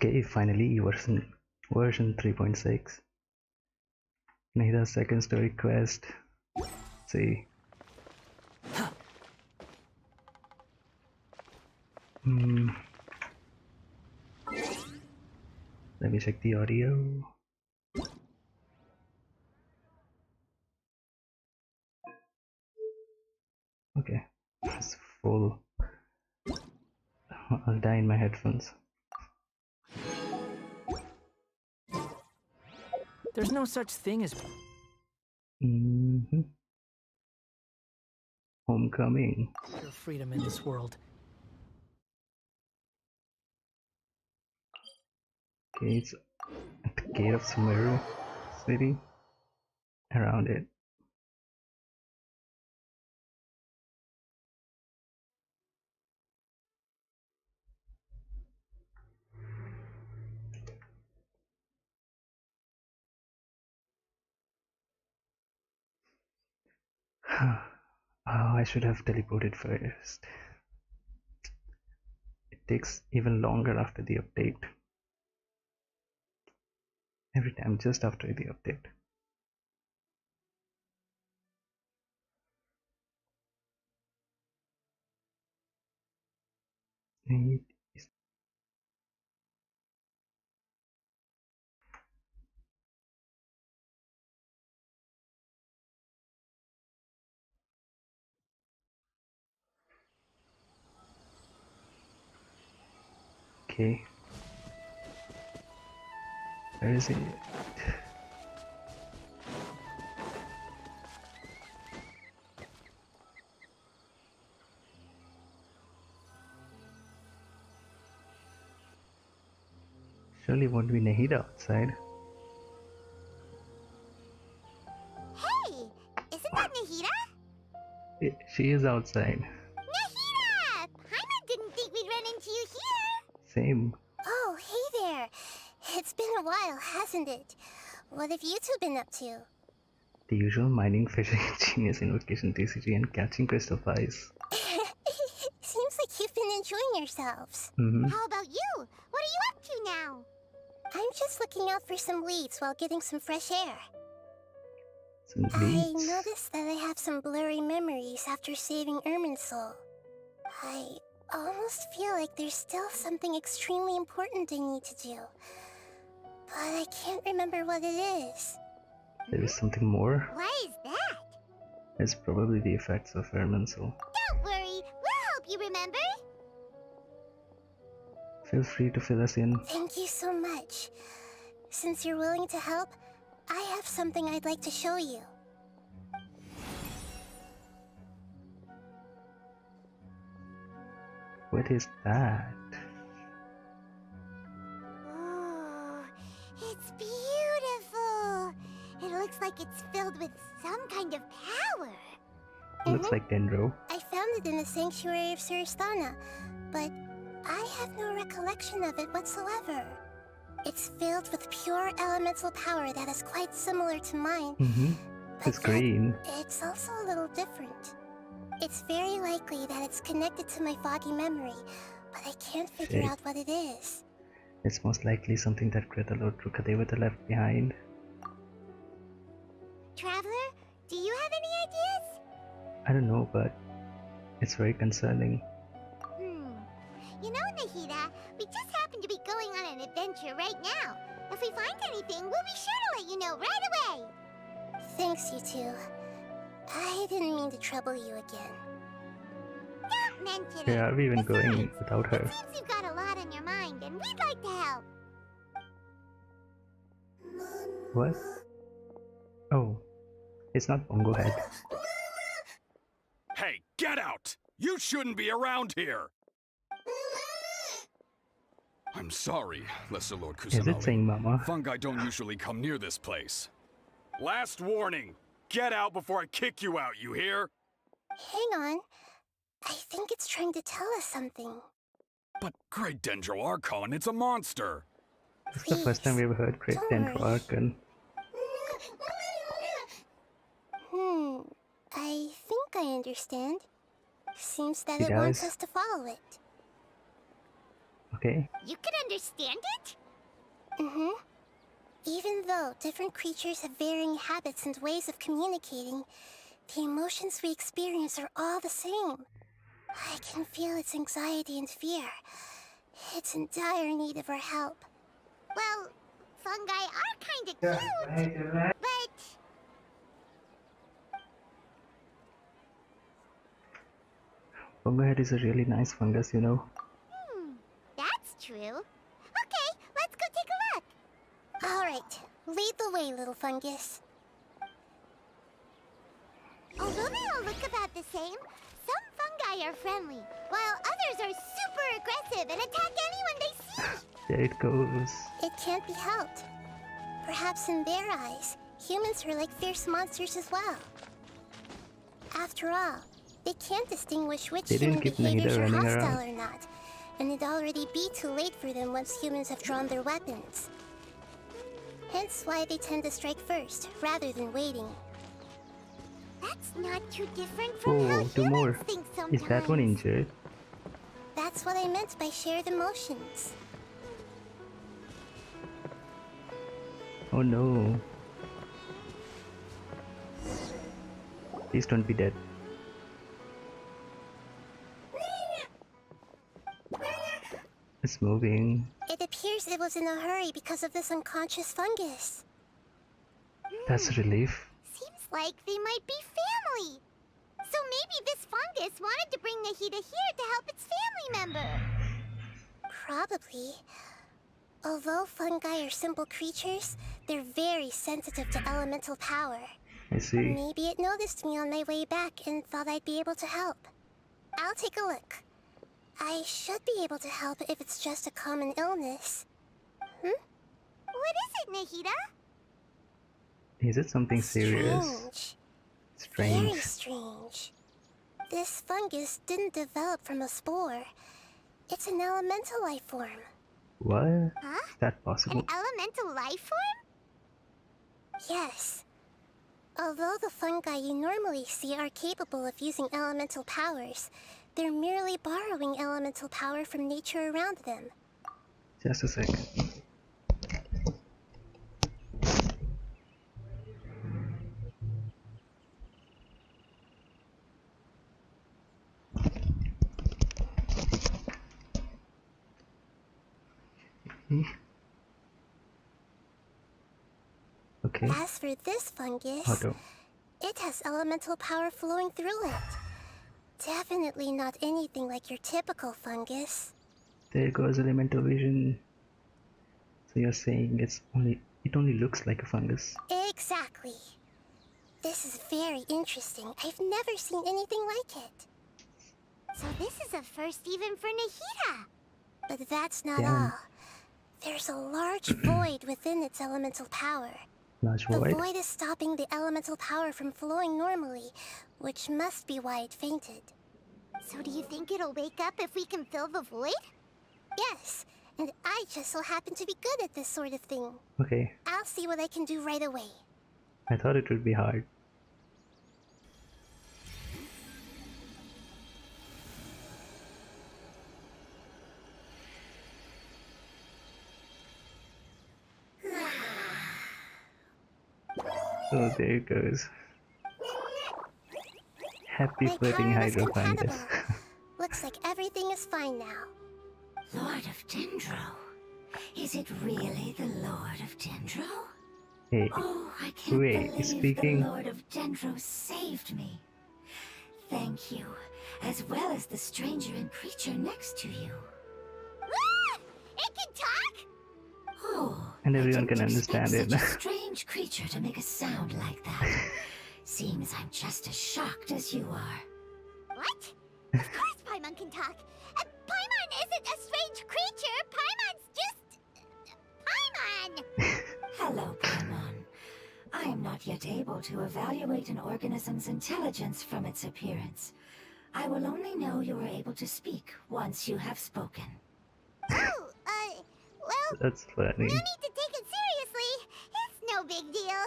Okay, finally version 3.6. Nahida's second story quest. See. Let me check the audio. Okay, it's full. I'll die in my headphones. There's no such thing as Homecoming. pure freedom in this world. Okay, it's at the gate of Sumeru City. Around it. Oh, I should have teleported first. It takes even longer after the update. Every time just after the update. Okay. Where is it? Surely won't be Nahida outside. Hey! Isn't that Nahida? She is outside. Nahida! Paimon didn't think we'd run into you here! Same. Oh, hey there! It's been a while, hasn't it? What have you two been up to? The usual mining, fishing, genius invocation, TCG, and catching crystal flies. Seems like you've been enjoying yourselves. How about you? What are you up to now? I'm just looking out for some leads while getting some fresh air. Some leads? I noticed that I have some blurry memories after saving Irminsul. I almost feel like there's still something extremely important I need to do. But I can't remember what it is. There is something more? What is that? It's probably the effects of Irminsul. Don't worry, we'll help you remember. Feel free to fill us in. Thank you so much. Since you're willing to help, I have something I'd like to show you. What is that? Oh, it's beautiful. It looks like it's filled with some kind of power. Looks like Dendro. I found it in the sanctuary of Suristana, but I have no recollection of it whatsoever. It's filled with pure elemental power that is quite similar to mine. It's green. It's also a little different. It's very likely that it's connected to my foggy memory, but I can't figure out what it is. It's most likely something that Greta Lord Rukadevata left behind. Traveler, do you have any ideas? I don't know, but it's very concerning. You know, Nahida, we just happen to be going on an adventure right now. If we find anything, we'll be sure to let you know right away. Thanks, you two. I didn't mean to trouble you again. Don't mention it. Where are we even going without her? It seems you've got a lot on your mind, and we'd like to help. What? Oh, it's not Bongo Head. Hey, get out! You shouldn't be around here! I'm sorry, Lesser Lord Kusanali. Is it saying Mama? Fungi don't usually come near this place. Last warning! Get out before I kick you out, you hear? Hang on. I think it's trying to tell us something. But Great Dendro Archon, it's a monster! It's the first time we ever heard Great Dendro Archon. I think I understand. Seems that He it wants does. us to follow it. Okay. You can understand it? Mm-hmm. Even though different creatures have varying habits and ways of communicating, the emotions we experience are all the same. I can feel its anxiety and fear. It's in dire need of our help. Well, fungi are kinda cute, but... Fungoid is a really nice fungus, you know. That's true. Okay, let's go take a look. Alright, lead the way, little fungus. Although they all look about the same, some fungi are friendly, while others are super aggressive and attack anyone they see. There it goes. It can't be helped. Perhaps in their eyes, humans are like fierce monsters as well. After all, they can't distinguish which They didn't human keep behaviors Nahida are running hostile around. or not, and it'd already be too late for them once humans have drawn their weapons. Hence why they tend to strike first, rather than waiting. That's not too different from how Oh, two more. humans think sometimes. Is that one injured? That's what I meant by shared emotions. Oh no. Please don't be dead. It's moving. It appears it was in a hurry because of this unconscious fungus. That's a relief. Seems like they might be family. So maybe this fungus wanted to bring Nahida here to help its family member. Probably. Although fungi are simple creatures, they're very sensitive to elemental power. I see. Maybe it noticed me on my way back and thought I'd be able to help. I'll take a look. I should be able to help if it's just a common illness. What is it, Nahida? Is it something serious? Strange. Very Strange. strange. This fungus didn't develop from a spore. It's an elemental life form. What? Huh? Is that possible? An elemental life form? Yes. Although the fungi you normally see are capable of using elemental powers, they're merely borrowing elemental power from nature around them. Just a second. Okay. As for this fungus, Auto. it has elemental power flowing through it. Definitely not anything like your typical fungus. There goes elemental vision. So you're saying it only looks like a fungus. Exactly. This is very interesting. I've never seen anything like it. So this is a first even for Nahida. But that's not Damn. all. There's a large void within its elemental power. Large The void. void is stopping the elemental power from flowing normally, which must be why it fainted. So do you think it'll wake up if we can fill the void? Yes, and I just so happen to be good at this sort of thing. Okay. I'll see what I can do right away. I thought it would be hard. Oh, there it goes. Happy My floating power was hydro fungus. compatible. Looks like everything is fine now. Lord of Dendro? Is it really the Lord of Dendro? Hey, Oh, I can't wait, believe speaking. the Lord of Dendro saved me. Thank you, as well as the stranger and creature next to you. Ah! It can talk? Oh, And I everyone didn't can understand expect it. Such a strange creature to make a sound like that. Seems I'm just as shocked as you are. What? Of course Paimon can talk. Paimon isn't a strange creature. Paimon's just... Paimon! Hello, Paimon. I am not yet able to evaluate an organism's intelligence from its appearance. I will only know you are able to speak once you have spoken. Oh, well, That's funny. no need to take it seriously. It's no big deal.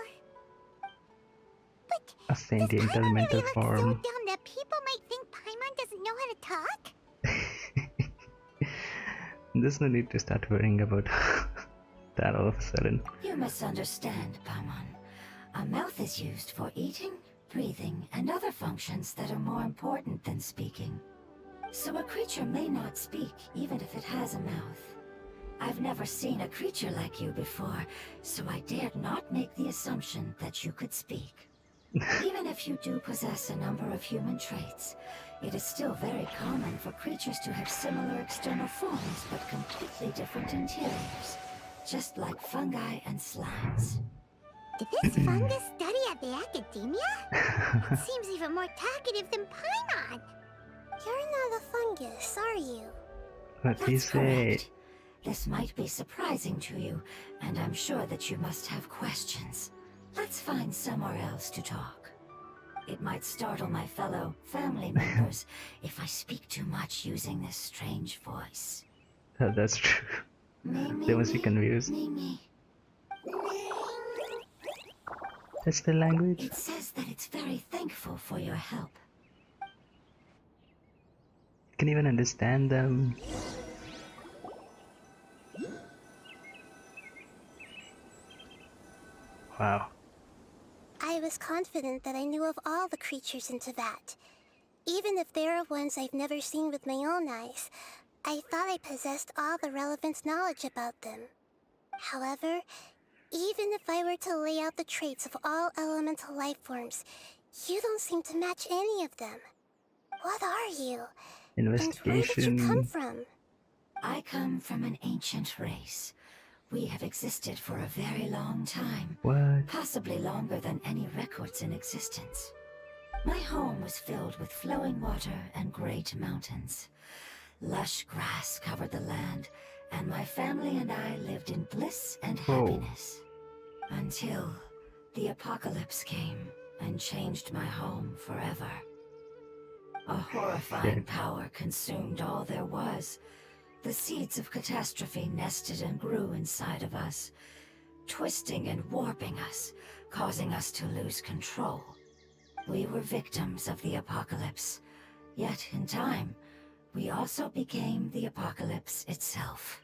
But A does sentient Paimon elemental really look so form. dumb that people might think Paimon doesn't know how to talk? There's no need to start worrying about that all of a sudden. You misunderstand, Paimon. A mouth is used for eating, breathing, and other functions that are more important than speaking. So a creature may not speak, even if it has a mouth. I've never seen a creature like you before, so I dared not make the assumption that you could speak. Even if you do possess a number of human traits, it is still very common for creatures to have similar external forms but completely different interiors, just like fungi and slimes. Did this fungus study at the academia? It seems even more talkative than Paimon. You're not a fungus, are you? What he That's said. correct. This might be surprising to you, and I'm sure that you must have questions. Let's find somewhere else to talk. It might startle my fellow family members if I speak too much using this strange voice. That's true. Me, They must be confused. me. That's the language. It says that it's very thankful for your help. Can even understand them. Wow. I was confident that I knew of all the creatures in Teyvat. Even if there are ones I've never seen with my own eyes, I thought I possessed all the relevant knowledge about them. However, even if I were to lay out the traits of all elemental life forms, you don't seem to match any of them. What are you? And where did you come Investigation. from? I come from an ancient race. We have existed for a very long time. What? Possibly longer than any records in existence. My home was filled with flowing water and great mountains. Lush grass covered the land, and my family and I lived in bliss and happiness. Until the apocalypse came and changed my home forever. A horrifying power consumed all there was. The seeds of catastrophe nested and grew inside of us, twisting and warping us, causing us to lose control. We were victims of the apocalypse, yet in time, we also became the apocalypse itself.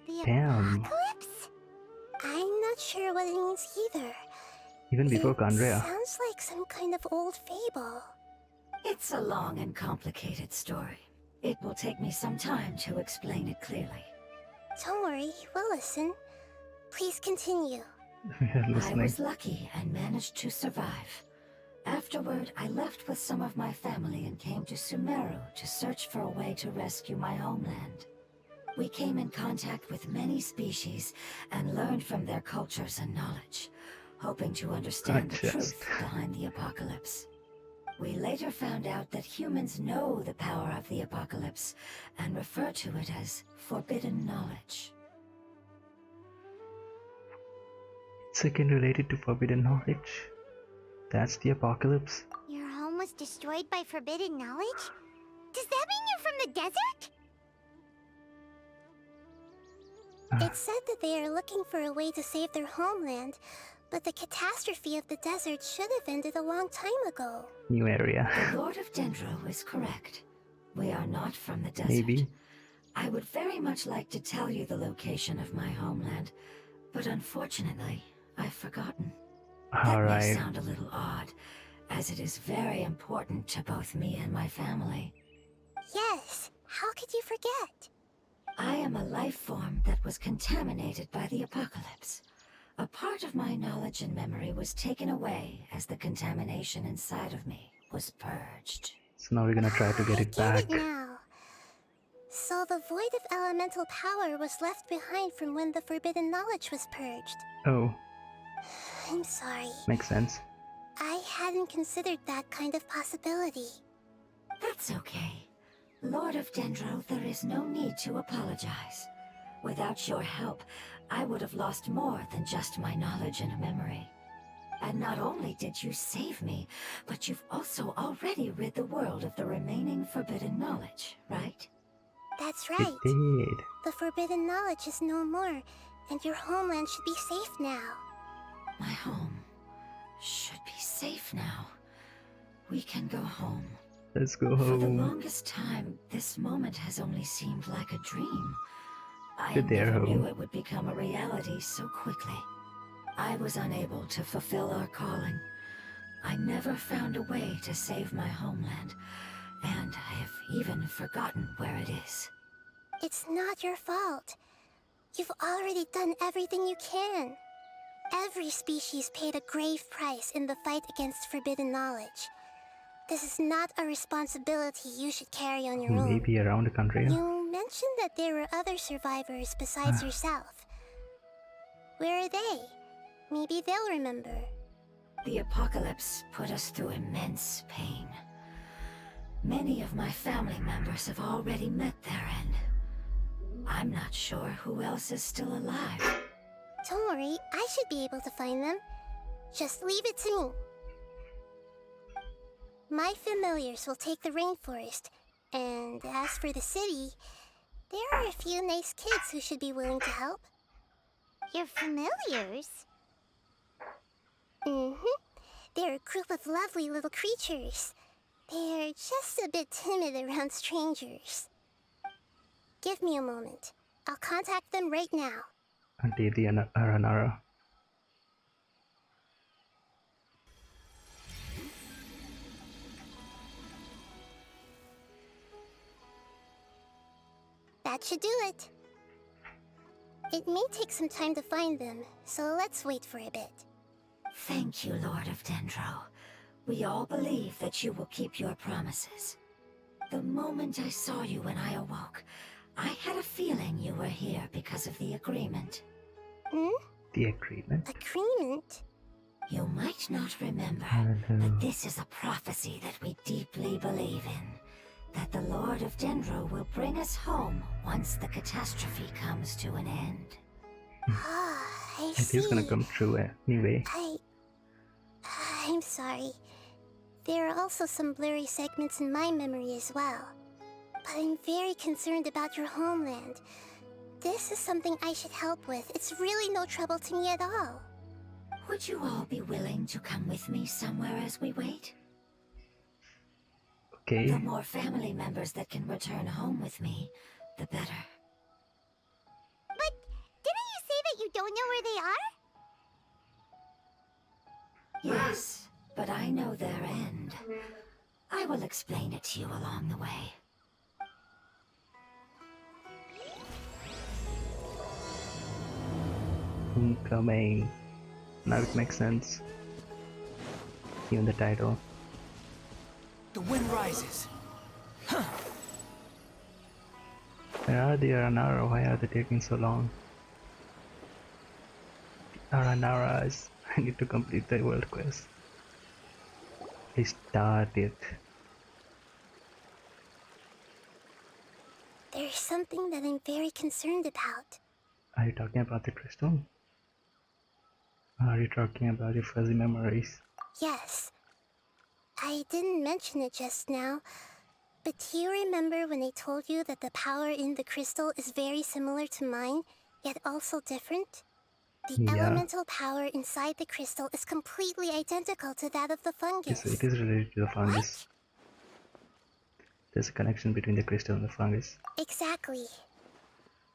The Damn. apocalypse? I'm not sure what it means either. Even before It Kandrea. sounds like some kind of old fable. It's a long and complicated story. It will take me some time to explain it clearly. Don't worry, we'll listen. Please continue. We are I listening. was lucky and managed to survive. Afterward, I left with some of my family and came to Sumeru to search for a way to rescue my homeland. We came in contact with many species and learned from their cultures and knowledge, hoping to understand the truth behind the apocalypse. We later found out that humans know the power of the apocalypse and refer to it as forbidden knowledge. Second related to forbidden knowledge. That's the apocalypse. Your home was destroyed by forbidden knowledge? Does that mean you're from the desert? It said that they are looking for a way to save their homeland, but the catastrophe of the desert should have ended a long time ago. New area. The Lord of Dendro is correct. We are not from the desert. Maybe. I would very much like to tell you the location of my homeland, but unfortunately, I've forgotten. That may Alright. sound a little odd, as it is very important to both me and my family. Yes, how could you forget? I am a life form that was contaminated by the apocalypse. A part of my knowledge and memory was taken away as the contamination inside of me was purged. So now we're gonna try to get it I back. get it now. So the void of elemental power was left behind from when the forbidden knowledge was purged. Oh, I'm sorry. makes sense. I hadn't considered that kind of possibility. That's okay. Lord of Dendro, there is no need to apologize. Without your help, I would have lost more than just my knowledge and memory. And not only did you save me, but you've also already rid the world of the remaining forbidden knowledge, right? That's It right. did. The forbidden knowledge is no more, and your homeland should be safe now. My home should be safe now. We can go home. Let's go For the home. longest time, this moment has only seemed like a dream. I Good there, never knew home. it would become a reality so quickly. I was unable to fulfill our calling. I never found a way to save my homeland, and I have even forgotten where it is. It's not your fault. You've already done everything you can. Every species paid a grave price in the fight against forbidden knowledge. This is not a responsibility you should carry on your own. Maybe around the country. You mentioned that there were other survivors besides yourself. Where are they? Maybe they'll remember. The apocalypse put us through immense pain. Many of my family members have already met their end. I'm not sure who else is still alive. Don't worry, I should be able to find them. Just leave it to me. My familiars will take the rainforest, and as for the city, there are a few nice kids who should be willing to help. Your familiars? Mm-hmm. They're a group of lovely little creatures. They're just a bit timid around strangers. Give me a moment. I'll contact them right now. Auntie the Aranara. That should do it. It may take some time to find them, so let's wait for a bit. Thank you, Lord of Dendro. We all believe that you will keep your promises. The moment I saw you when I awoke, I had a feeling you were here because of the agreement. Hmm? The agreement? Agreement? You might not remember, but this is a prophecy that we deeply believe in. That the Lord of Dendro will bring us home once the catastrophe comes to an end. Ah, I see. It is gonna come true anyway. I'm sorry. There are also some blurry segments in my memory as well. But I'm very concerned about your homeland. This is something I should help with. It's really no trouble to me at all. Would you all be willing to come with me somewhere as we wait? Okay. The more family members that can return home with me, the better. But didn't you say that you don't know where they are? Yes, but I know their end. I will explain it to you along the way. Incoming. Now it makes sense. Even the title. The wind rises. Where are the Aranara? Why are they taking so long? Aranaras. I need to complete the world quest. Please start it. There's something that I'm very concerned about. Are you talking about the crystal? Or are you talking about your fuzzy memories? Yes. I didn't mention it just now, but do you remember when I told you that the power in the crystal is very similar to mine, yet also different? The Yeah. elemental power inside the crystal is completely identical to that of the fungus. It is related to the fungus. There's a connection between the crystal and the fungus. Exactly.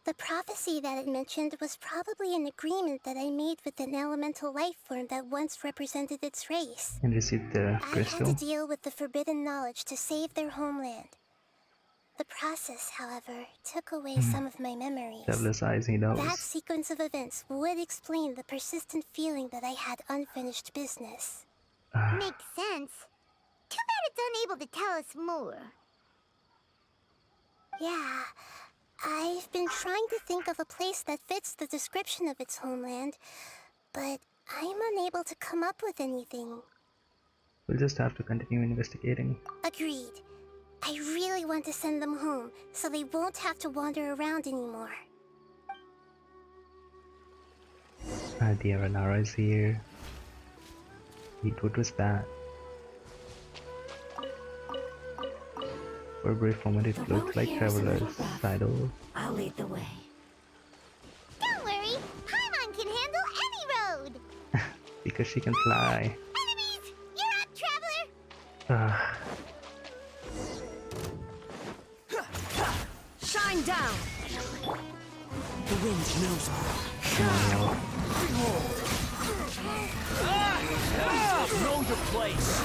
The prophecy that it mentioned was probably an agreement that I made with an elemental life form that once represented its race. And receive the I had crystal. to deal with the forbidden knowledge to save their homeland. The process, however, took away some of my memories. Devilish eyes, he knows. That sequence of events would explain the persistent feeling that I had unfinished business. Makes sense. Too bad it's unable to tell us more. Yeah, I've been trying to think of a place that fits the description of its homeland, but I'm unable to come up with anything. We'll just have to continue investigating. Agreed. I really want to send them home, so they won't have to wander around anymore. The Aranara is here. What was that? For a brief moment it The looked road like here is a little travelers. rough. Sidle. I'll lead the way. Don't worry, Paimon can handle any road! Because she can fly. Enemies! You're up, traveler! Bearing down. The wind knows me. Know your place.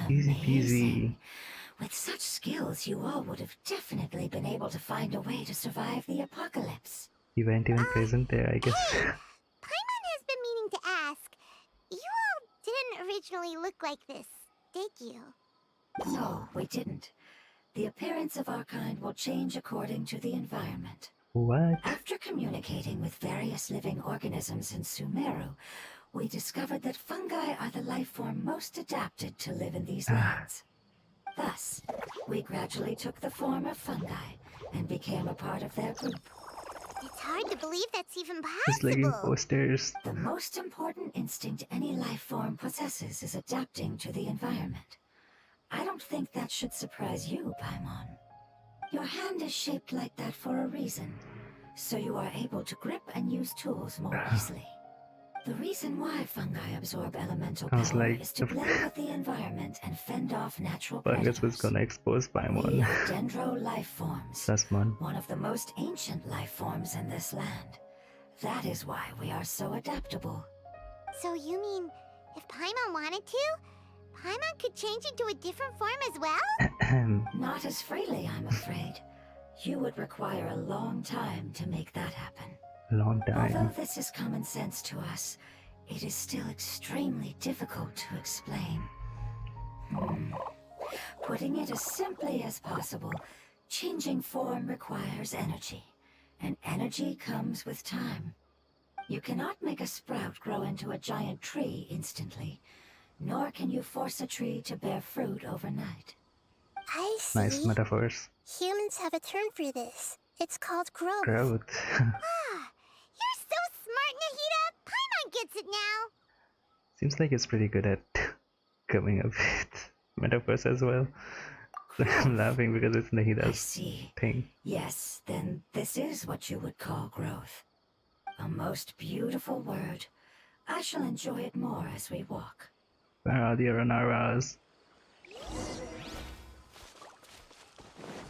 Easy peasy. Amazing. With such skills, you all would have definitely been able to find a way to survive the apocalypse. You weren't even present there, I guess. Paimon has been meaning to ask. You all didn't originally look like this, did you? No, we didn't. The appearance of our kind will change according to the environment. What? After communicating with various living organisms in Sumeru, we discovered that fungi are the life form most adapted to live in these lands. Thus, we gradually took the form of fungi and became a part of their group. It's hard to believe that's even Just like in possible. posters. The most important instinct any life form possesses is adapting to the environment. I don't think that should surprise you, Paimon. Your hand is shaped like that for a reason, so you are able to grip and use tools more easily. The reason why fungi absorb elemental Sounds power like is to the blend with the environment and fend off natural Fungus predators. was gonna expose The Paimon. dendro life forms, Sussman. one of the most ancient life forms in this land. That is why we are so adaptable. So you mean, if Paimon wanted to, Paimon could change into a different form as well? Not as freely, I'm afraid. You would require a long time to make that happen. Long Although time. this is common sense to us, it is still extremely difficult to explain. Putting it as simply as possible, changing form requires energy, and energy comes with time. You cannot make a sprout grow into a giant tree instantly, nor can you force a tree to bear fruit overnight. I see. Nice metaphors. Humans have a term for this. It's called growth. Growth. You're so smart, Nahida! Paimon gets it now! Seems like it's pretty good at coming up with metaphors as well. I'm laughing because it's I Nahida's see. thing. Yes, then this is what you would call growth. A most beautiful word. I shall enjoy it more as we walk. Where are the Aronaras?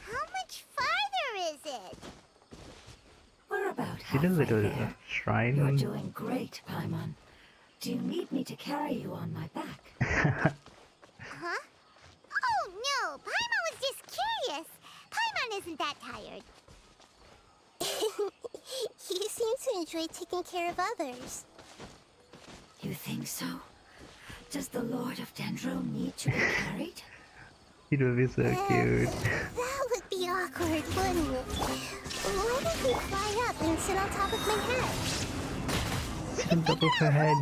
How much farther is it? We're about Did a halfway little there. You're shrine. doing great, Paimon. Do you need me to carry you on my back? Huh? Oh no! Paimon was just curious! Paimon isn't that tired. You seem to enjoy taking care of others. You think so? Does the Lord of Dendro need to be carried? It would be so cute. That would be awkward, wouldn't it? Why don't you fly up and sit on top of my head? Sit on top of her head.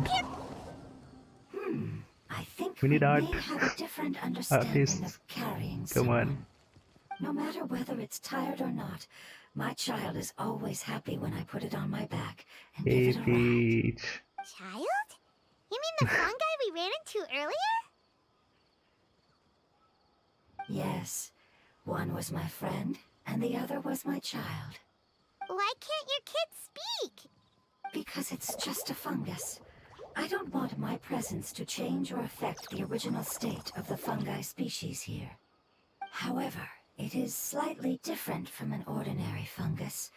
I think We need art. may have a different understanding Artists. of carrying Come someone. on. No matter whether it's tired or not, my child is always happy when I put it on my back and Hey, give it a ride. Peach. Child? You mean the fungi we ran into earlier? Yes, one was my friend, and the other was my child. Why can't your kid speak? Because it's just a fungus. I don't want my presence to change or affect the original state of the fungi species here. However, it is slightly different from an ordinary fungus.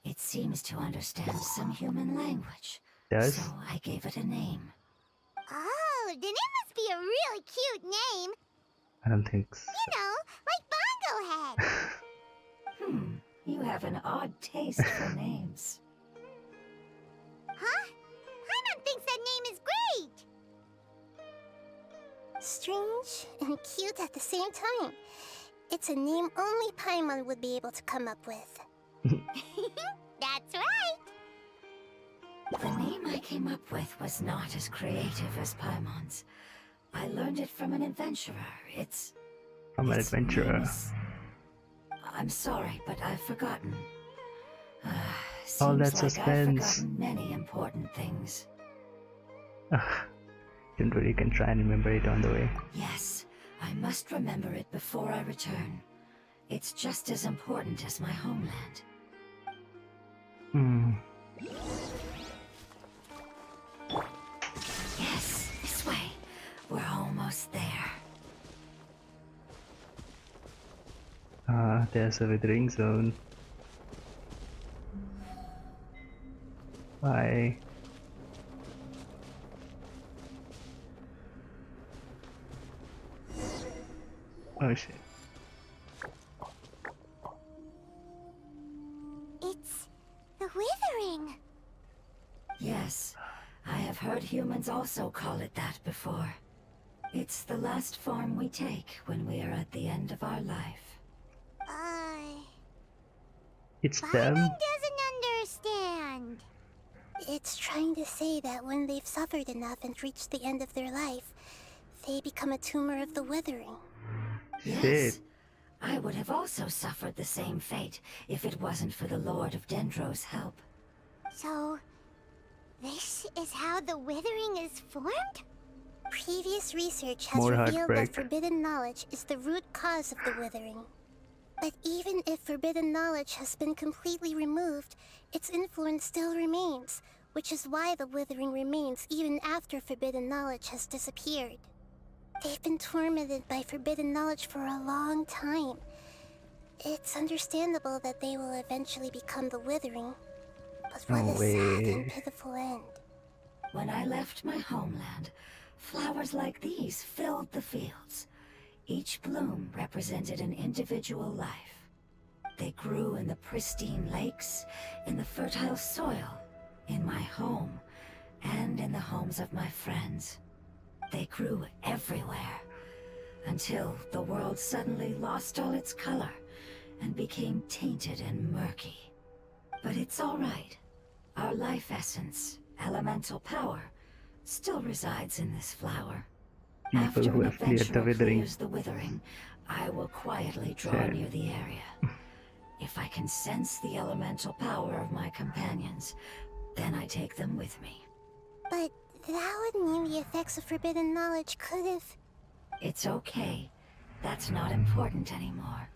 It seems to understand some human language. Does? So I gave it a name. Oh, then it must be a really cute name. I don't think so. You know, like Bongo Head. You have an odd taste for names. Huh? Paimon thinks that name is great. Strange and cute at the same time. It's a name only Paimon would be able to come up with. That's right. The name I came up with was not as creative as Paimon's. I learned it from an adventurer. It's... From an its adventurer. name is- I'm sorry, but I've forgotten. All that Seems like I've suspense. forgotten many important things. Don't worry, you can try and remember it on the way. Yes, I must remember it before I return. It's just as important as my homeland. Yes, this way. We're almost there. there's a withering zone. Why? Oh shit. It's the withering. Yes, I have heard humans also call it that before. It's the last form we take when we are at the end of our life. It's Byron them? doesn't understand. It's trying to say that when they've suffered enough and reached the end of their life, they become a tumor of the withering. Yes, Shit. I would have also suffered the same fate if it wasn't for the Lord of Dendro's help. So, this is how the withering is formed? Previous research has More revealed heartbreak. that forbidden knowledge is the root cause of the withering. But even if forbidden knowledge has been completely removed, its influence still remains, which is why the withering remains even after forbidden knowledge has disappeared. They've been tormented by forbidden knowledge for a long time. It's understandable that they will eventually become the withering. But what No a sad and way. pitiful end. When I left my homeland, flowers like these filled the fields. Each bloom represented an individual life. They grew in the pristine lakes, in the fertile soil, in my home, and in the homes of my friends. They grew everywhere, until the world suddenly lost all its color and became tainted and murky. But it's all right. Our life essence, elemental power, still resides in this flower. People After who an have cleared the adventurer withering. clears the withering, I will quietly draw Fair. near the area. If I can sense the elemental power of my companions, then I take them with me. But that would mean the effects of forbidden knowledge could have... It's okay. That's not important anymore.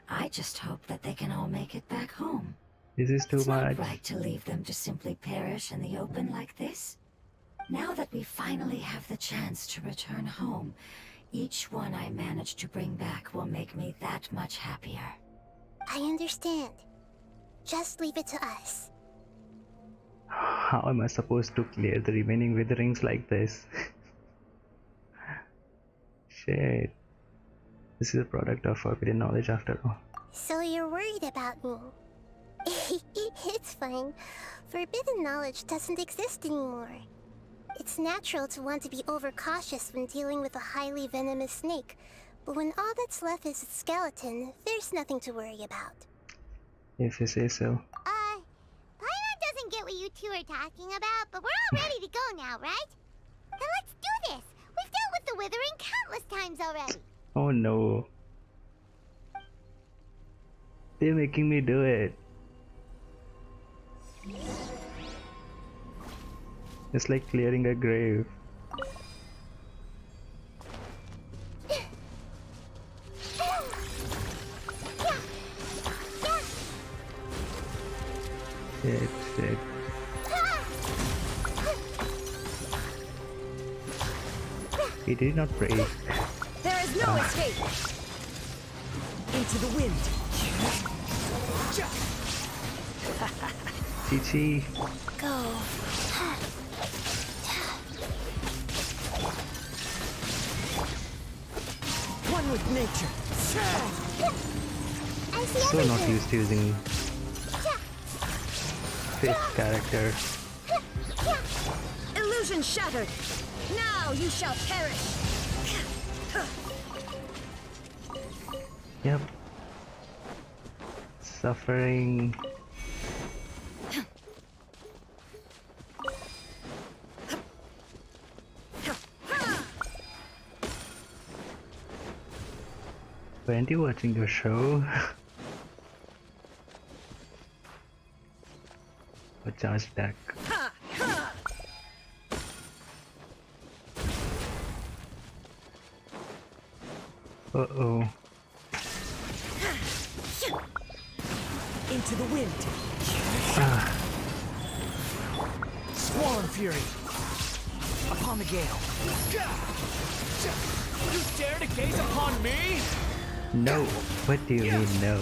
I just hope that they can all make it back home. This is too It's much. not right to leave them to simply perish in the open like this. Now that we finally have the chance to return home, each one I manage to bring back will make me that much happier. I understand. Just leave it to us. How am I supposed to clear the remaining witherings like this? Shit. This is a product of forbidden knowledge after all. So you're worried about me? It's fine. Forbidden knowledge doesn't exist anymore. It's natural to want to be overcautious when dealing with a highly venomous snake, but when all that's left is its skeleton, there's nothing to worry about. If you say so. Paimon doesn't get what you two are talking about, but we're all ready to go now, right? Then let's do this! We've dealt with the withering countless times already! Oh no. They're making me do it. It's like clearing a grave. Shit. He did not break. There is no escape. Into the wind. Chi-Chi. Go. One with nature. I see So not everything. used to using fifth character. Illusion shattered. Now you shall perish. Yep. Suffering. Weren't you watching your show? A charge attack. Uh-oh. Into the wind. Swarm fury. Upon the gale. You dare to gaze upon me? No. What do you mean no?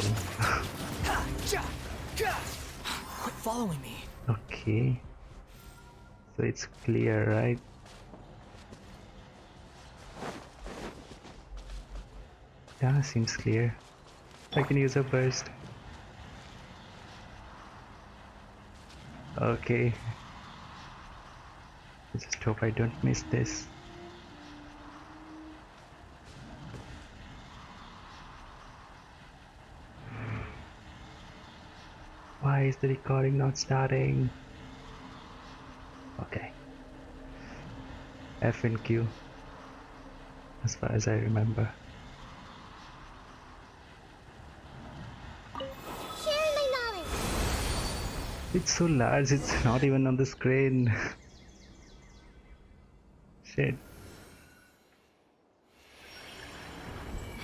Quit following me. Okay. So it's clear, right? Yeah, seems clear. I can use a burst. Okay. I just hope I don't miss this. Why is the recording not starting? Okay. F and Q, as far as I remember. Sharing my knowledge. It's so large, it's not even on the screen. Shit.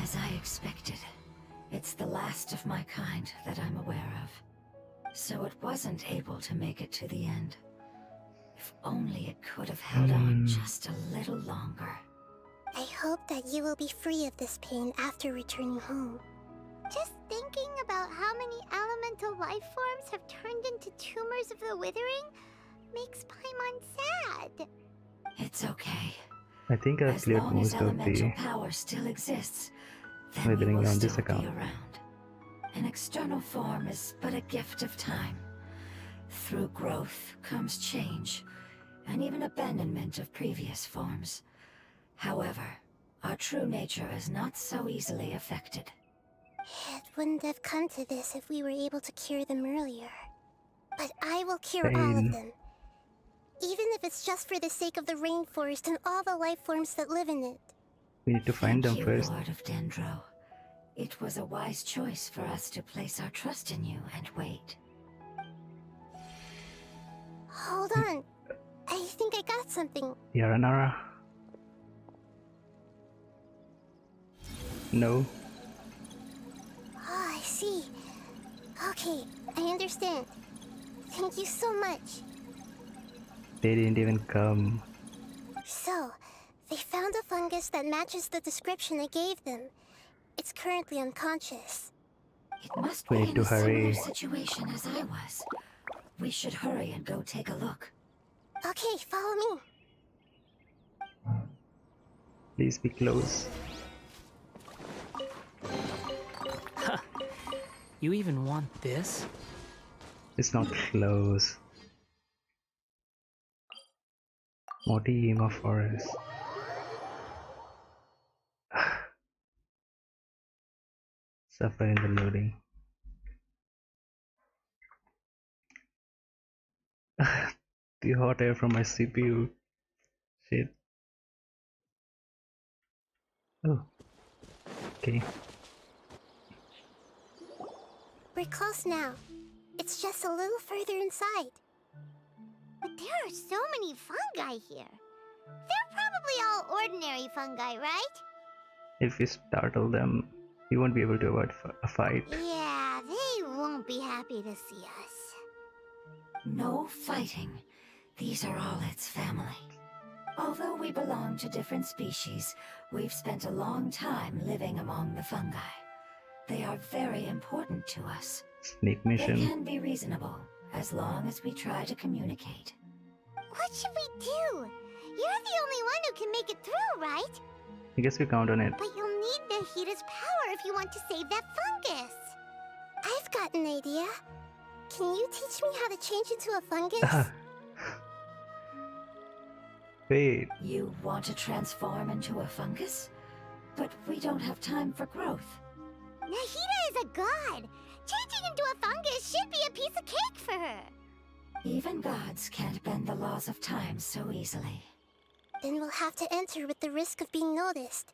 As I expected, it's the last of my kind that I'm aware of. So it wasn't able to make it to the end. If only it could have held on just a little longer. I hope that you will be free of this pain after returning home. Just thinking about how many elemental life forms have turned into tumors of the withering makes Paimon sad. It's okay. I think I've As cleared long as most of elemental the power still exists, then withering we will on this still account. be around. An external form is but a gift of time. Through growth comes change, and even abandonment of previous forms. However, our true nature is not so easily affected. It wouldn't have come to this if we were able to cure them earlier. But I will cure all Pain. of them. Even if it's just for the sake of the rainforest and all the life forms that live in it. We need to find them Thank you, first. Lord of Dendro. It was a wise choice for us to place our trust in you and wait. Hold on. I think I got something. Yaranara? No. Oh, I see. Okay, I understand. Thank you so much. They didn't even come. So, they found a fungus that matches the description I gave them. It's currently unconscious. It must We be need in to a similar hurry. situation as I was. We should hurry and go take a look. Okay, follow me. Please be close. You even want this? It's not close. Mortimer Forest. Suffer in the loading. The hot air from my CPU. Shit. Oh. Okay. We're close now. It's just a little further inside. But there are so many fungi here. They're probably all ordinary fungi, right? If we startle them, we won't be able to avoid a fight. Yeah, they won't be happy to see us. No fighting. These are all its family. Although we belong to different species, we've spent a long time living among the fungi. They are very important to us. Sneak They mission. can be reasonable, as long as we try to communicate. What should we do? You're the only one who can make it through, right? I guess we count on it. But you'll need Nahida's power if you want to save that fungus. I've got an idea. Can you teach me how to change into a fungus? Wait. You want to transform into a fungus? But we don't have time for growth. Nahida is a god. Changing into a fungus should be a piece of cake for her. Even gods can't bend the laws of time so easily. Then we'll have to enter with the risk of being noticed.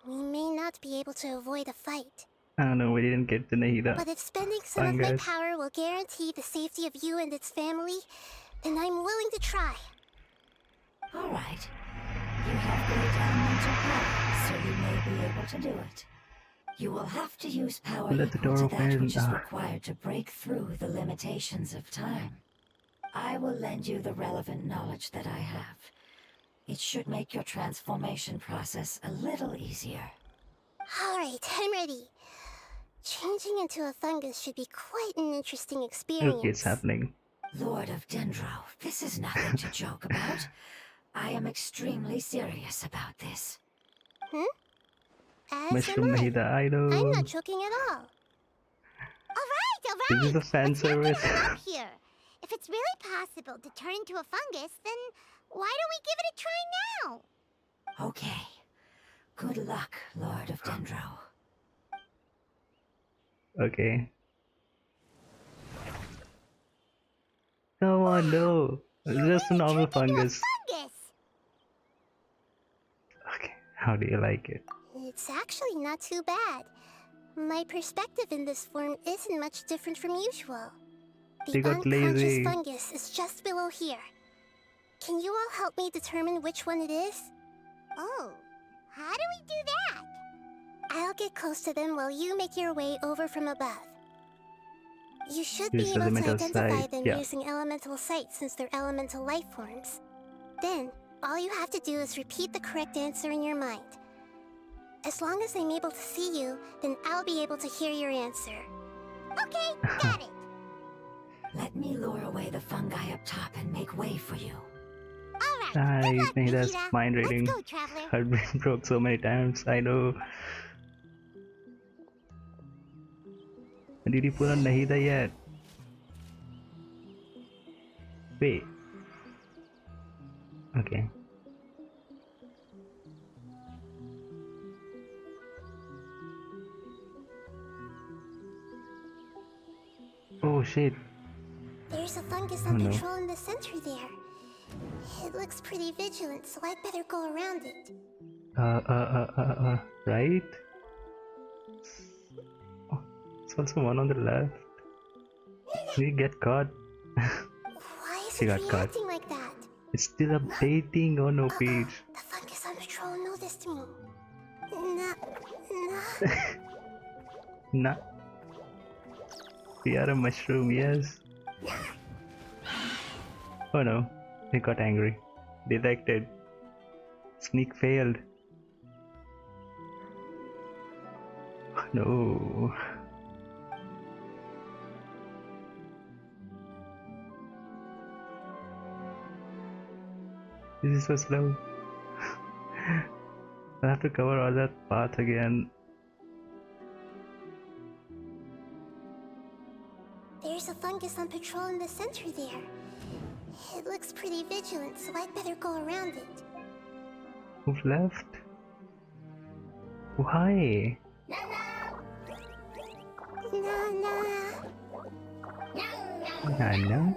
We may not be able to avoid a fight. I don't know, we didn't get the Nahida. But if spending some of my Fungus. power will guarantee the safety of you and its family, then I'm willing to try. All right. You have great elemental power, so you may be able to do it. You will have to use power Let the equal door to that open. which is required to break through the limitations of time. I will lend you the relevant knowledge that I have. It should make your transformation process a little easier. Alright, I'm ready. Changing into a fungus should be quite an interesting Okay, it's experience. happening. Lord of Dendro, this is nothing to joke about. I am extremely serious about this. As Mushroom am I. Nahida I'm idol. not joking at all. Alright, Is this a fan Let's not get service? hung up here. If it's really possible to turn into a fungus, then why don't we give it a try now? Okay. Good luck, Lord of Dendro. Okay. Come on, no. It's just a normal Turned into a fungus. fungus! Okay, how do you like it? It's actually not too bad. My perspective in this form isn't much different from usual. The They got unconscious lazy. fungus is just below here. Can you all help me determine which one it is? Oh, how do we do that? I'll get close to them while you make your way over from above. You should be Use able to elemental identify sight, them yeah. using elemental sight since they're elemental life forms. Then, all you have to do is repeat the correct answer in your mind. As long as I'm able to see you, then I'll be able to hear your answer. Okay, got it. Let me lure away the fungi up top and make way for you. Alright, I good luck, think that's Nahida. mind reading. Let's go, Traveler. I've been broke so many times, I know. Did you put on Nahida yet? Wait. Okay. Oh shit. There's a fungus Oh, on no. patrol in the center there. It looks pretty vigilant, so I'd better go around it. Right? Oh, there's also one on the left. Did you get caught? Why is She it got caught. reacting like that? It's still updating on no page. The fungus on patrol noticed me. Nah. Nah. We are a mushroom, yes. Oh no, they got angry. Detected. Sneak failed. No. This is so slow. I have to cover all that path again. There's a fungus on patrol in the center there. It looks pretty vigilant, so I'd better go around it. Who's left? Oh, hi. I know.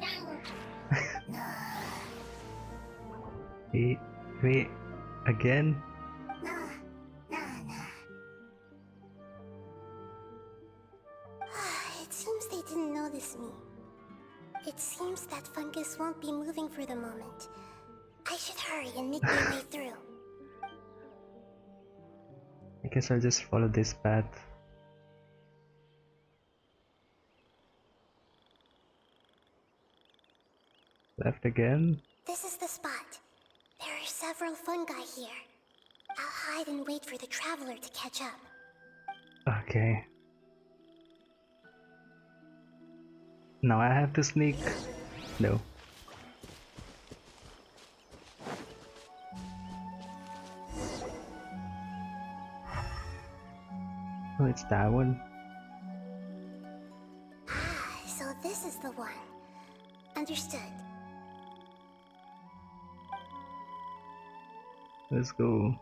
Wait, again? It seems they didn't notice me. It seems that fungus won't be moving for the moment. I should hurry and make my way through. I guess I'll just follow this path. Left again? This is the spot. There are several fungi here. I'll hide and wait for the traveler to catch up. Okay. Now I have to sneak. No. Oh, it's that one. So this is the one. Understood. Let's go.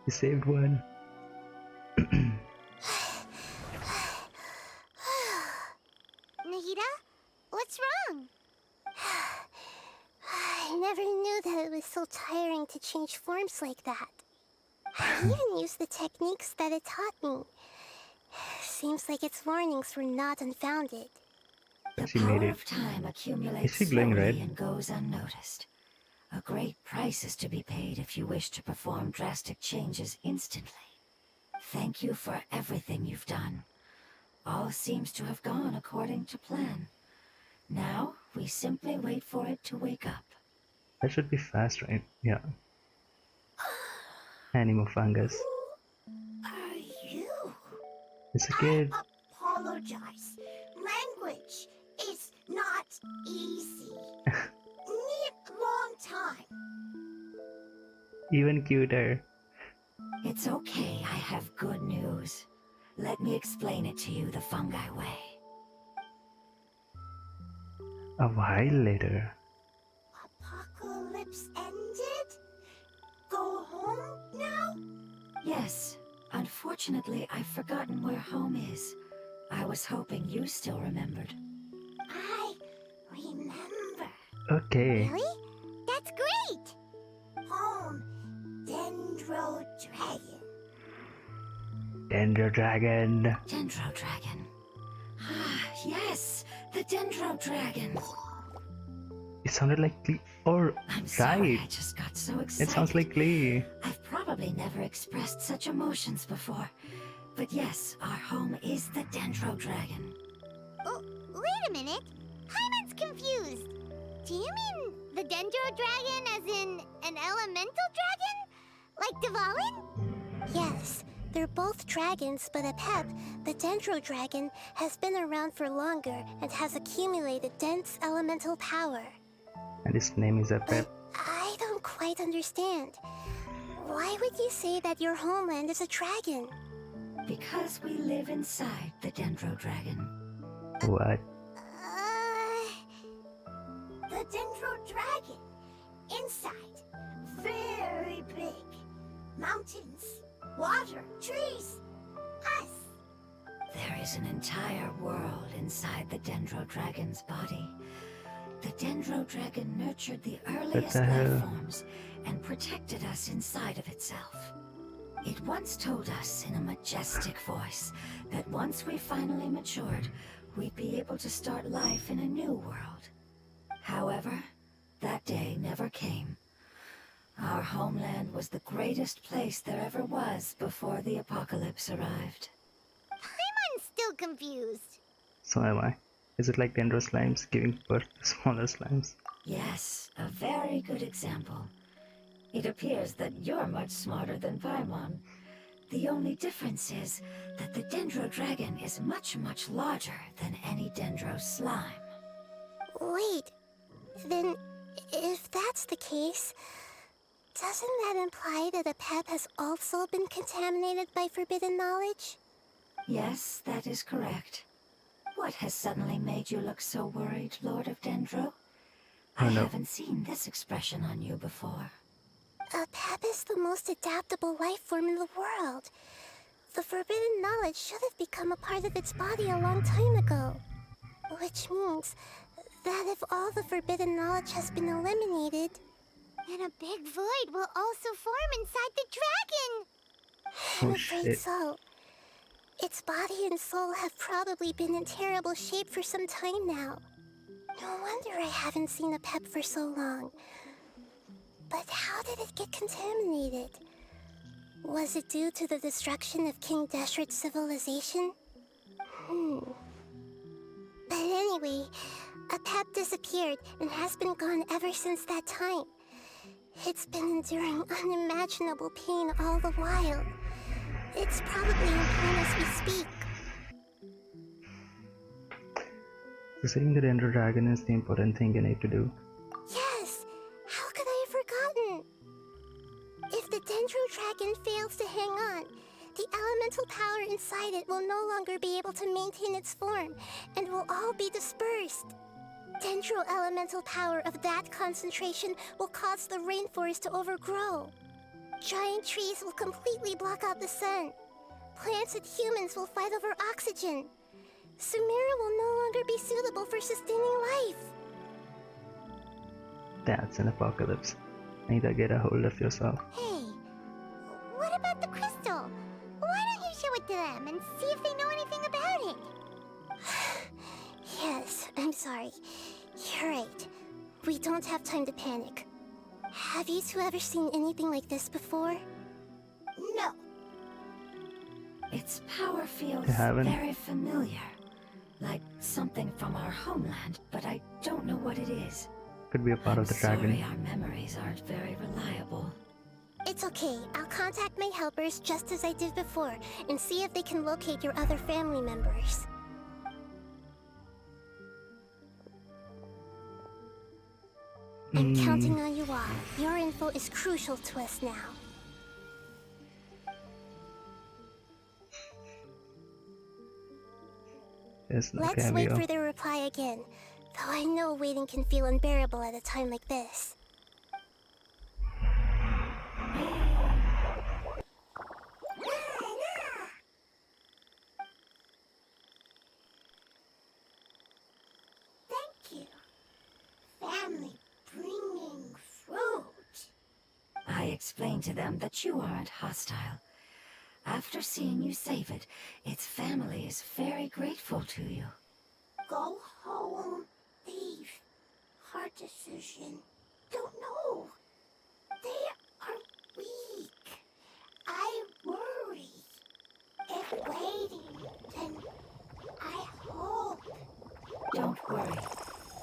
We saved one. Nahida? What's wrong? I never knew that it was so tiring to change forms like that. I even used the techniques that it taught me. Seems like its warnings were not unfounded. The She made power it. of time accumulates Is she glowing slowly red? and goes unnoticed. A great price is to be paid if you wish to perform drastic changes instantly. Thank you for everything you've done. All seems to have gone according to plan. Now, We simply wait for it to wake up. That should be fast, right? Yeah. Animal fungus. Are you? It's a kid. Apologize. Language is not easy. Need long time. Even cuter. It's okay, I have good news. Let me explain it to you the fungi way. A while later. Apocalypse ended? Go home now? Yes, unfortunately, I've forgotten where home is. I was hoping you still remembered. I remember. Okay. Really? That's great! Home, Dendro Dragon. Dendro Dragon. Dendro Dragon. Ah, yes, the Dendro Dragon. It sounded like Glee. Oh, I'm sorry, right. I just got so excited. It sounds like Glee. I've probably never expressed such emotions before. But yes, our home is the Dendro Dragon. Oh, wait a minute. Hyman's confused. Do you mean the Dendro Dragon as in an elemental dragon? Like Dvalin? Yes, they're both dragons, but Apep, the Dendro Dragon, has been around for longer and has accumulated dense elemental power. And his name is Apep. I don't quite understand. Why would you say that your homeland is a dragon? Because we live inside the Dendro Dragon. What? The Dendro Dragon. Inside. Very big. Mountains. Water. Trees. Us. There is an entire world inside the Dendro Dragon's body. The Dendro Dragon nurtured the earliest the hell? life forms and protected us inside of itself. It once told us in a majestic voice that once we finally matured, we'd be able to start life in a new world. However, that day never came. Our homeland was the greatest place there ever was before the apocalypse arrived. I'm still confused. So am I. Is it like Dendro slimes giving birth to smaller slimes? Yes, a very good example. It appears that you're much smarter than Paimon. The only difference is that the Dendro Dragon is much, much larger than any Dendro slime. Wait, then if that's the case, doesn't that imply that Apep has also been contaminated by forbidden knowledge? Yes, that is correct. What has suddenly made you look so worried, Lord of Dendro? I no. haven't seen this expression on you before. Apep is the most adaptable life form in the world. The forbidden knowledge should have become a part of its body a long time ago. Which means that if all the forbidden knowledge has been eliminated, then a big void will also form inside the dragon! I'm Oh, afraid shit. so. Its body and soul have probably been in terrible shape for some time now. No wonder I haven't seen Apep for so long. But how did it get contaminated? Was it due to the destruction of King Deshret's civilization? But anyway, Apep disappeared and has been gone ever since that time. It's been enduring unimaginable pain all the while. It's probably in pain as we speak. So saving the Dendro Dragon is the important thing you need to do. Yes! How could I have forgotten? If the Dendro Dragon fails to hang on, the elemental power inside it will no longer be able to maintain its form and will all be dispersed. Dendro elemental power of that concentration will cause the rainforest to overgrow. Giant trees will completely block out the sun. Plants and humans will fight over oxygen. Sumeru will no longer be suitable for sustaining life. That's an apocalypse. Neither get a hold of yourself. Hey, what about the crystal? Why don't you show it to them and see if they know anything about it? Yes, I'm sorry. You're right. We don't have time to panic. Have you two ever seen anything like this before? No. Its power feels You haven't? very familiar. Like something from our homeland, but I don't know what it is. Could be a part I'm of the dragon. sorry our memories aren't very reliable. It's okay. I'll contact my helpers just as I did before and see if they can locate your other family members. I'm counting on you all. Your info is crucial to us now. There's no Let's wait cameo. for their reply again, though I know waiting can feel unbearable at a time like this. Thank you. Family bringing fruit. I explained to them that you aren't hostile. After seeing you save it, its family is very grateful to you. Go home. Leave. Hard decision. Don't know. They are weak. I worry. If waiting, then I hope. Don't worry.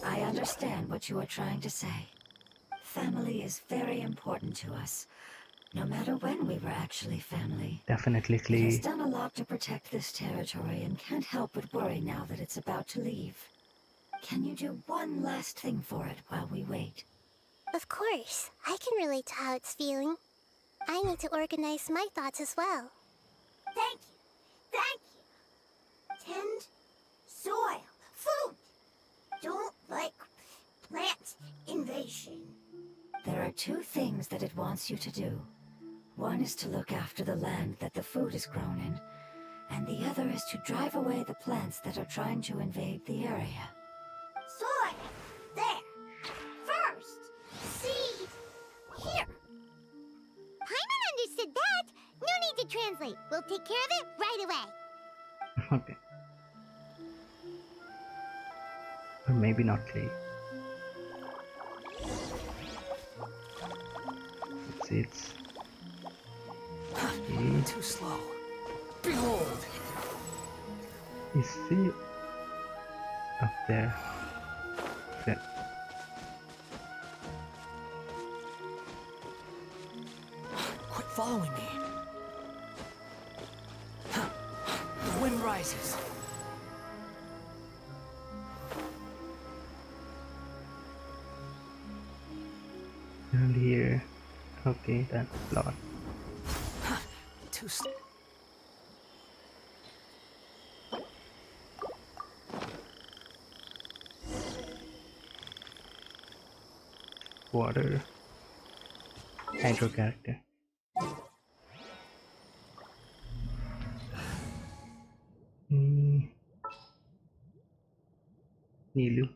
I understand what you are trying to say. Family is very important to us, no matter when we were actually family. Definitely It has Klee. done a lot to protect this territory and can't help but worry now that it's about to leave. Can you do one last thing for it while we wait? Of course, I can relate to how it's feeling. I need to organize my thoughts as well. Thank you. Thank you. Tend soil. Food. Don't like plant invasion. There are two things that it wants you to do. One is to look after the land that the food is grown in, and the other is to drive away the plants that are trying to invade the area. Soil. There. First. Seed. Here. Paimon understood that! No need to translate. We'll take care of it right away. Okay. Or maybe not Klee. Let's see, it's... Okay. Too slow. Behold! Is he up there? Okay. Quit following me. The wind rises. And here. Okay, that's a lot. Too slow. Water. Hydro character. Nilu.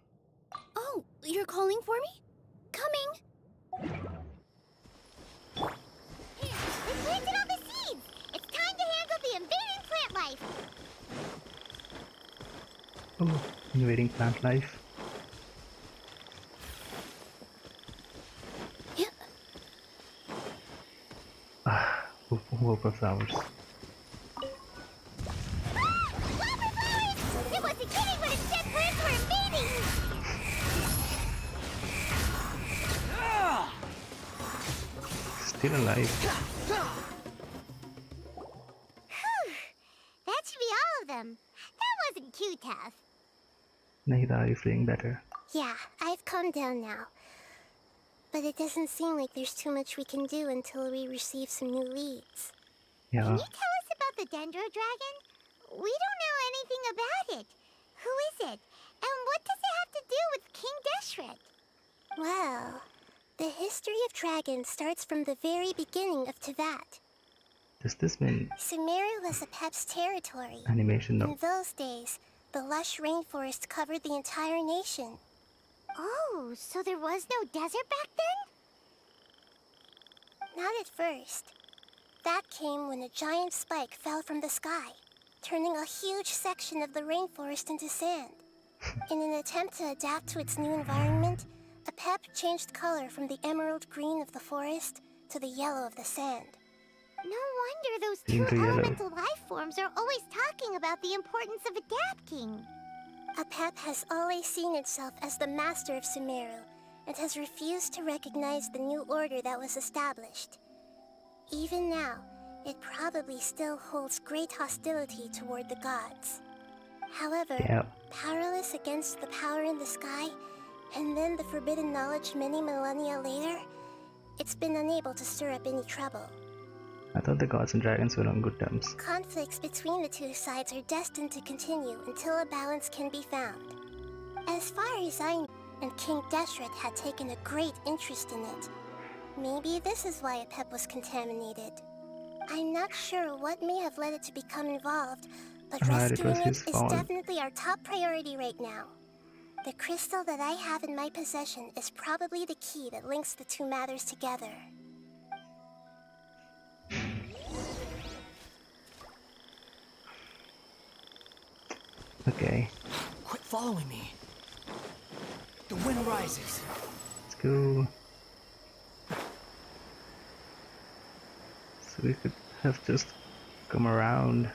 Oh, you're calling for me? Coming! Here, we planted all the seeds! It's time to handle the invading plant life! Oh, invading plant life. Ah, Whooper flowers. It wasn't kidding when it said plants were invading! Still alive. That should be all of them. That wasn't too tough. Nahida, are you feeling better? Yeah, I've calmed down now. But it doesn't seem like there's too much we can do until we receive some new leads. Yeah. Can you tell us about the Dendro Dragon? We don't know anything about it. Who is it? And what does it have to do with King Deshret? Well, the history of dragons starts from the very beginning of Tevat. Does this mean Sumeria was Apep's territory. animation? In No. those days, the lush rainforest covered the entire nation. Oh, so there was no desert back then? Not at first. That came when a giant spike fell from the sky, turning a huge section of the rainforest into sand. In an attempt to adapt to its new environment, Apep changed color from the emerald green of the forest to the yellow of the sand. No wonder those Green two to yellow. elemental life forms are always talking about the importance of adapting. Apep has always seen itself as the master of Sumeru, and has refused to recognize the new order that was established. Even now, it probably still holds great hostility toward the gods. However, Yeah. powerless against the power in the sky, and then the forbidden knowledge many millennia later, it's been unable to stir up any trouble. I thought the gods and dragons were on good terms. Conflicts between the two sides are destined to continue until a balance can be found. As far as I know, and King Deshret had taken a great interest in it. Maybe this is why Apep was contaminated. I'm not sure what may have led it to become involved, but It rescuing was it his is fault. definitely our top priority right now. The crystal that I have in my possession is probably the key that links the two matters together. Okay, Quit following me. The wind rises. let's go. So we could have just come around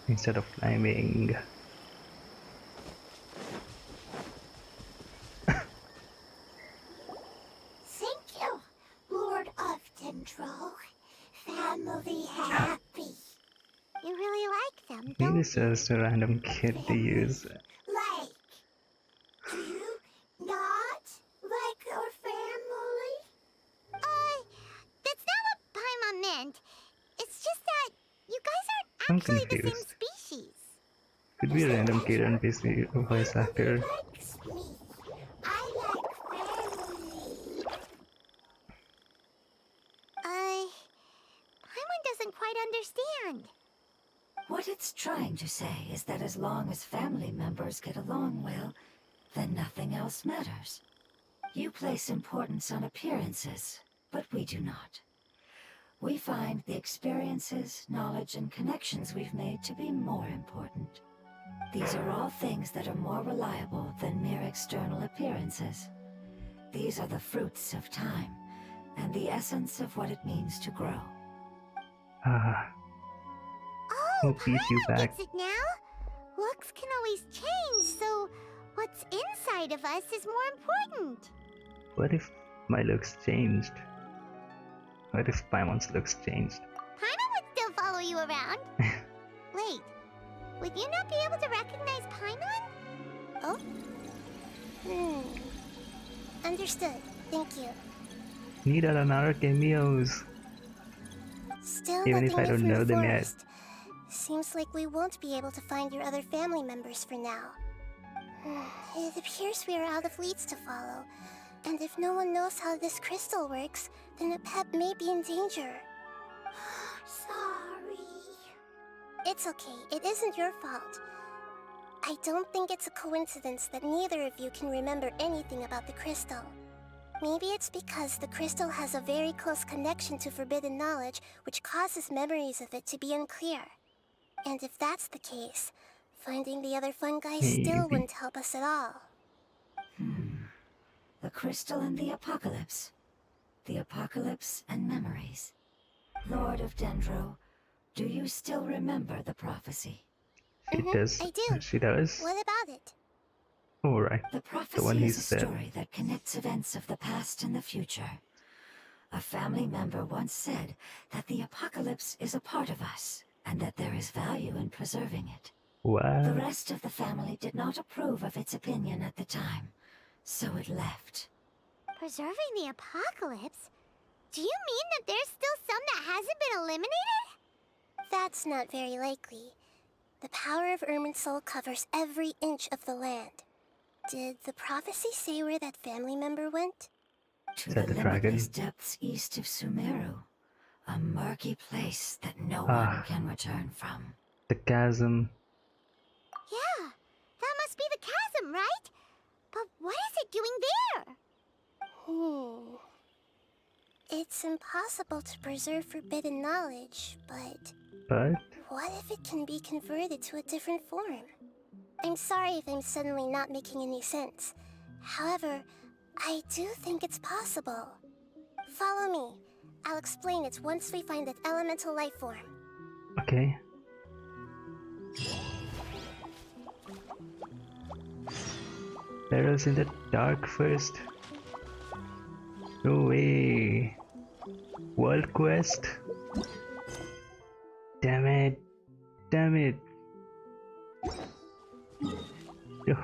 instead of climbing. Thank you, Lord of Dendro. Family happy. You really like them, Maybe don't it's just a random kid to use. Like, do you not like our family? That's not what Paimon meant. It's just that you guys I'm aren't actually the same confused. species. Could be a random kid and be a voice actor. Likes me. I like family. Paimon doesn't quite understand. What it's trying to say is that as long as family members get along well, then nothing else matters. You place importance on appearances, but we do not. We find the experiences, knowledge, and connections we've made to be more important. These are all things that are more reliable than mere external appearances. These are the fruits of time, and the essence of what it means to grow. Ah, Oh, I'll piece you Paimon back. gets it now. Looks can always change, so what's inside of us is more important. What if my looks changed? What if Paimon's looks changed? Paimon would still follow you around. Wait, would you not be able to recognize Paimon? Oh? Understood. Thank you. Need another cameos. Still Even if nothing I don't new know from the them yet. forest. Seems like we won't be able to find your other family members for now. It appears we are out of leads to follow. And if no one knows how this crystal works, then Apep may be in danger. Sorry. It's okay. It isn't your fault. I don't think it's a coincidence that neither of you can remember anything about the crystal. Maybe it's because the crystal has a very close connection to forbidden knowledge, which causes memories of it to be unclear. And if that's the case, finding the other fungi still Maybe. wouldn't help us at all. The crystal and the apocalypse. The apocalypse and memories. Lord of Dendro, do you still remember the prophecy? She does. I do. She does. What about it? Alright. The one prophecy he is a said. story that connects events of the past and the future. A family member once said that the apocalypse is a part of us, and that there is value in preserving it. The What? rest of the family did not approve of its opinion at the time, so it left. Preserving the apocalypse? Do you mean that there's still some that hasn't been eliminated? That's not very likely. The power of Irminsul covers every inch of the land. Did the prophecy say where that family member went? To Is the that the dragon? limitless depths east of Sumeru, a murky place that no Ah. one can return from. The chasm. Yeah, that must be the chasm, right? But what is it doing there? It's impossible to preserve forbidden knowledge, but But what if it can be converted to a different form? I'm sorry if I'm suddenly not making any sense. However, I do think it's possible. Follow me. I'll explain it once we find that elemental life form. okay. Barrels in the dark first. No way. World quest. Damn it. Damn it.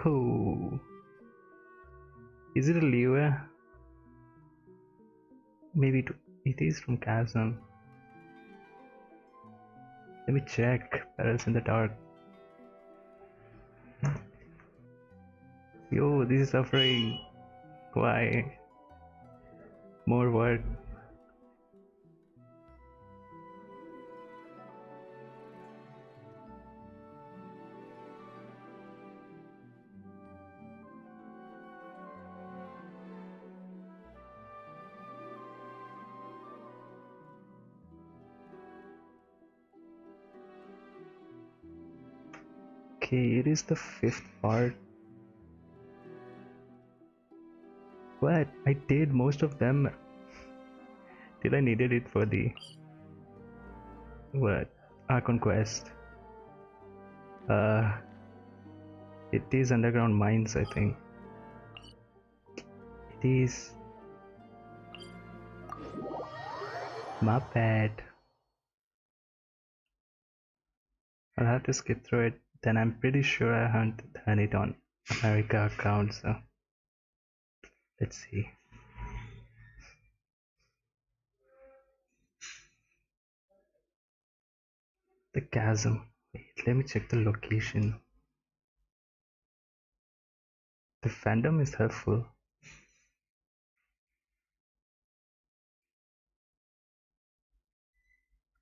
Oh. Is it a lever? Maybe it is from Chasm. Let me check. Barrels in the dark. Yo, this is suffering. Why? More work. Okay, it is the 5th part. But I did most of them till I needed it for the Archon quest. It is underground mines, I think. It is. My bad. I'll have to skip through it. Then I'm pretty sure I haven't done it on America account, so let's see. The chasm. Wait, let me check the location. The fandom is helpful.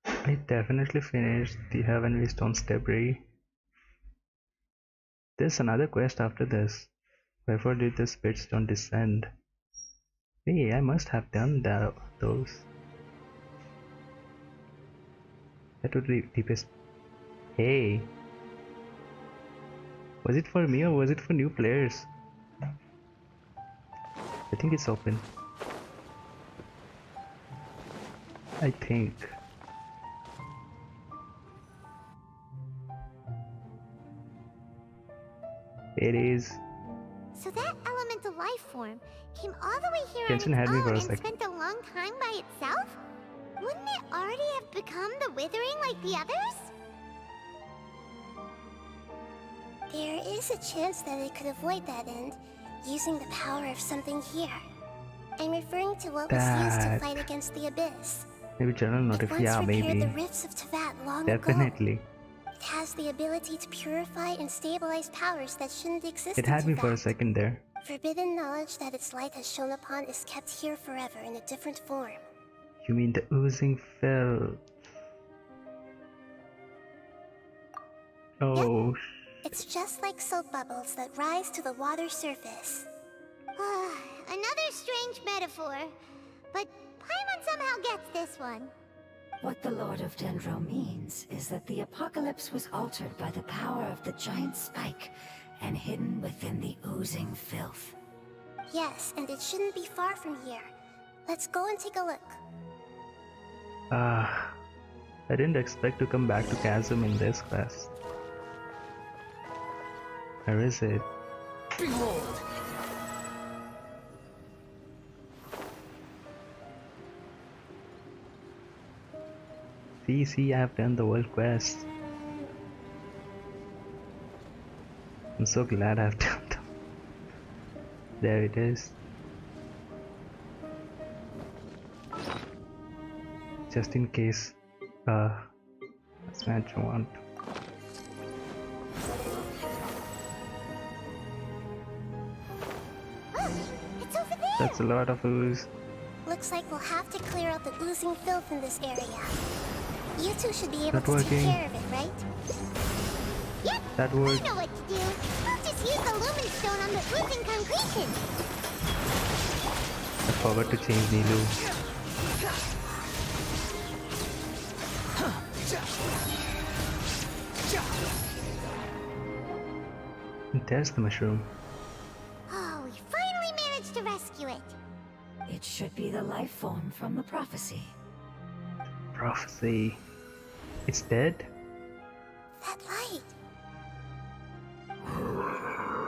I definitely finished the Heavenly Stone's debris. There's another quest after this. Wherefore did the Spiritstone descend? Hey, I must have done those. That would be deepest. Hey! Was it for me or was it for new players? I think it's open. I think. It is. So that elemental life form came all the way here Genshin on had its me own for a and sec. spent a long time by itself? Wouldn't it already have become the Withering like the others? There is a chance that it could avoid that end, using the power of something here. I'm referring to what was used to That. fight against the Abyss. Maybe general It notif. once Yeah, repaired maybe. the rifts of Teyvat long ago. Definitely. It has the ability to purify and stabilize powers that shouldn't exist It in had me for a Teyvat. second there. Forbidden knowledge that its light has shone upon is kept here forever in a different form. You mean the oozing filth? Oh, It's just like soap bubbles that rise to the water surface. Another strange metaphor, but Paimon somehow gets this one. What the Lord of Dendro means is that the apocalypse was altered by the power of the giant spike and hidden within the oozing filth. Yes, and it shouldn't be far from here. Let's go and take a look. I didn't expect to come back to Chasm in this quest. Where is it? Behold! See, I have done the world quest. I'm so glad I've done them. There it is. Just in case, that's what I want. It's over there! That's a lot of ooze. Looks like we'll have to clear out the oozing filth in this area. You two should be able Not to working. take care of it, right? Yep, That I worked. know what to do. We'll just use the lumen stone on the oozing concretion. I forgot to change Nilu. And there's the mushroom. Oh, we finally managed to rescue it. It should be the life form from the prophecy. Prophecy. It's dead? That light.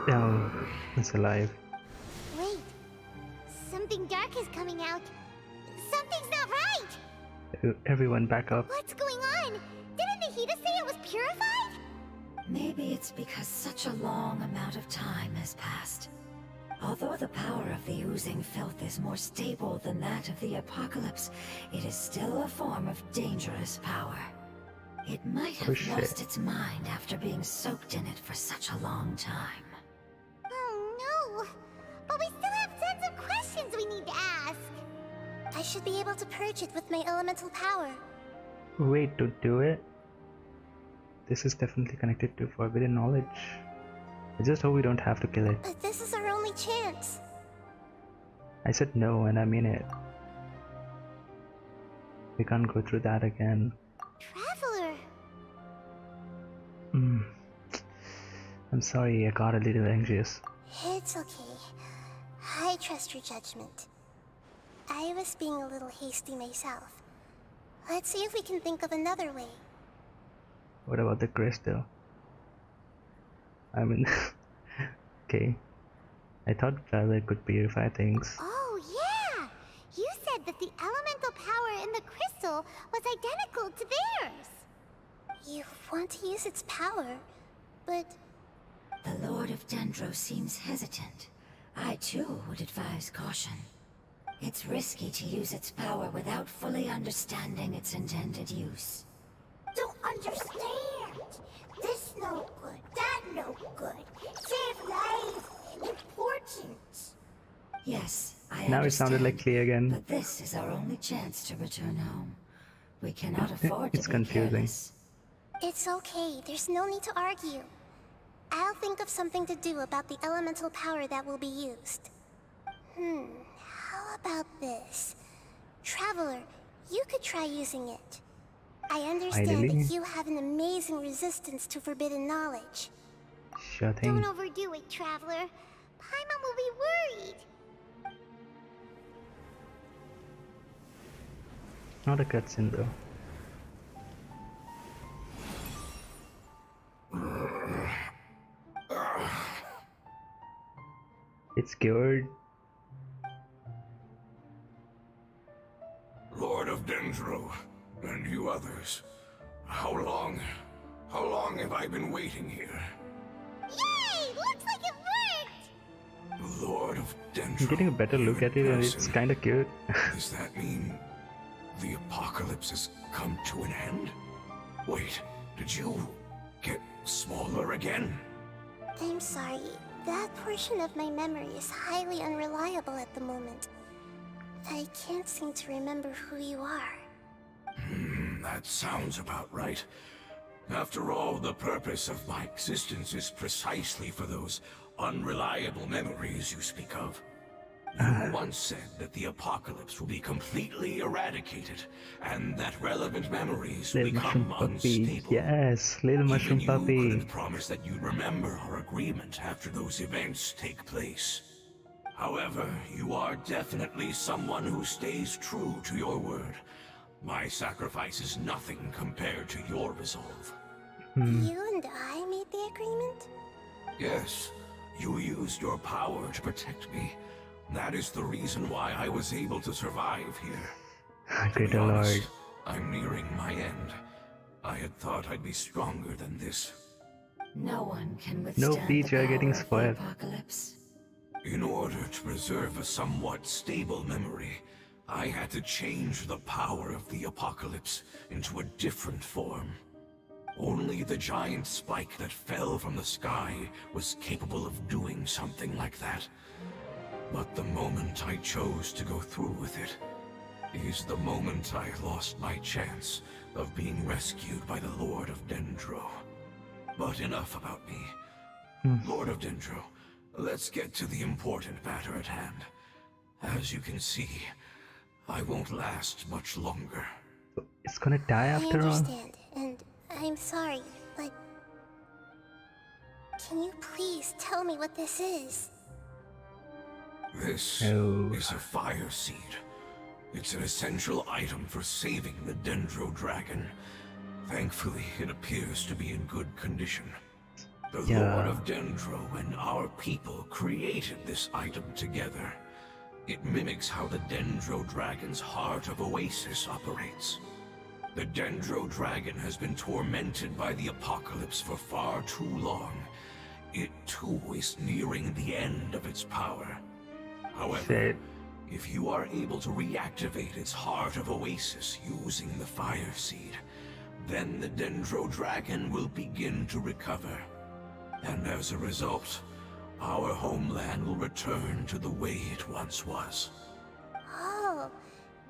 No. It's alive. Wait. Something dark is coming out. Something's not right! Everyone back up. What's going on? Didn't Nahida say it was purified? Maybe it's because such a long amount of time has passed. Although the power of the oozing filth is more stable than that of the apocalypse, it is still a form of dangerous power. It might have lost its mind after being soaked in it for such a long time. Oh no! But we still have tons of questions we need to ask! I should be able to purge it with my elemental power. Wait, to do it? This is definitely connected to forbidden knowledge. I just hope we don't have to kill it. But this is our only chance. I said no, and I mean it. We can't go through that again. Traveler! I'm sorry, I got a little anxious. It's okay. I trust your judgment. I was being a little hasty myself. Let's see if we can think of another way. What about the crystal? I mean, okay. I thought Traveler could purify things. Oh yeah! You said that the elemental power in the crystal was identical to theirs! You want to use its power, but... The Lord of Dendro seems hesitant. I too would advise caution. It's risky to use its power without fully understanding its intended use. Don't understand! This no good, that no good. Save lives! Important! Yes, I Now understand, it sounded like Clay again. but this is our only chance to return home. We cannot afford to It's be confusing. careless. It's okay, there's no need to argue. I'll think of something to do about the elemental power that will be used. How about this? Traveler, you could try using it. I understand Finally? that you have an amazing resistance to forbidden knowledge. Sure thing. Don't overdo it, Traveler. Paimon will be worried. Not a cutscene though. It's cured. Lord of Dendro, and you others, how long have I been waiting here? Yay! Looks like it worked! Lord of Dendro. I'm getting a better look at it and it's kinda cute. Does that mean the apocalypse has come to an end? Wait, did you get smaller again? I'm sorry, that portion of my memory is highly unreliable at the moment. I can't seem to remember who you are. That sounds about right. After all, the purpose of my existence is precisely for those unreliable memories you speak of. You once said that the apocalypse will be completely eradicated, and that relevant memories will Little mushroom become puppy. unstable. Yes, little mushroom Even you puppy. couldn't promise that you'd remember our agreement after those events take place. However, you are definitely someone who stays true to your word. My sacrifice is nothing compared to your resolve. You and I made the agreement? Yes, you used your power to protect me. That is the reason why I was able to survive here. To be Greater Lord. honest, I'm nearing my end. I had thought I'd be stronger than this. No one can withstand Peach, the you're power getting of the spoiled. apocalypse. In order to preserve a somewhat stable memory, I had to change the power of the apocalypse into a different form. Only the giant spike that fell from the sky was capable of doing something like that. But the moment I chose to go through with it is the moment I lost my chance of being rescued by the Lord of Dendro. But enough about me. Lord of Dendro, let's get to the important matter at hand. As you can see, I won't last much longer. It's gonna die I after all. understand, and I'm sorry, but... Can you please tell me what this is? This Oh. is a fire seed. It's an essential item for saving the Dendro dragon. Thankfully, it appears to be in good condition. The Lord Yeah. of Dendro and our people created this item together. It mimics how the Dendro Dragon's Heart of Oasis operates. The Dendro Dragon has been tormented by the apocalypse for far too long. It too is nearing the end of its power. However, Shit. if you are able to reactivate its Heart of Oasis using the Fire Seed, then the Dendro Dragon will begin to recover. And as a result, our homeland will return to the way it once was. Oh,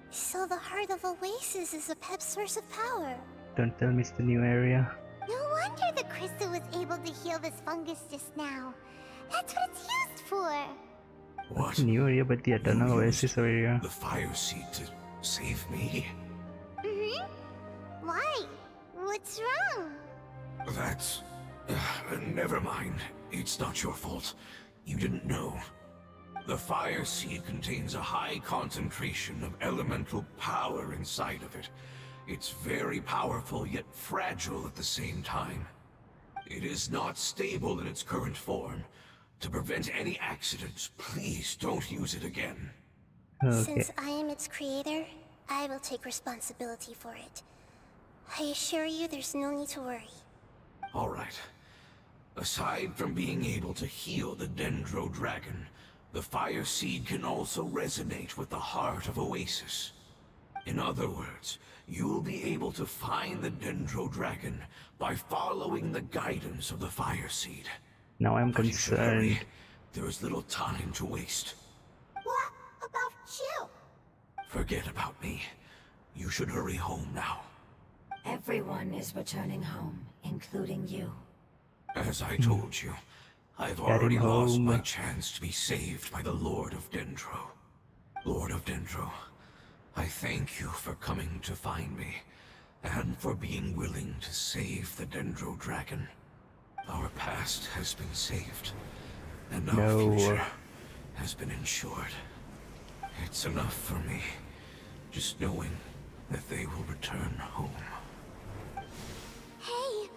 so the Heart of Oasis is a pep source of power. Don't tell me it's the new area. No wonder the crystal was able to heal this fungus just now. That's what it's used for. What? New area, but the You Eternal used Oasis area. the Fire Seed to save me? Mm-hmm. Why? What's wrong? That's... never mind. It's not your fault. You didn't know. The Fire Seed contains a high concentration of elemental power inside of it. It's very powerful, yet fragile at the same time. It is not stable in its current form. To prevent any accidents, please don't use it again. Okay. Since I am its creator, I will take responsibility for it. I assure you there's no need to worry. Alright. Aside from being able to heal the Dendro Dragon, the Fire Seed can also resonate with the Heart of Oasis. In other words, you'll be able to find the Dendro Dragon by following the guidance of the Fire Seed. Now I'm But you should hurry. concerned. There is little time to waste. What about you? Forget about me. You should hurry home now. Everyone is returning home, including you. As I told you, I've Get already him lost home. my chance to be saved by the Lord of Dendro. Lord of Dendro, I thank you for coming to find me, and for being willing to save the Dendro Dragon. Our past has been saved, and our No. future has been ensured. It's enough for me, just knowing that they will return home. Hey,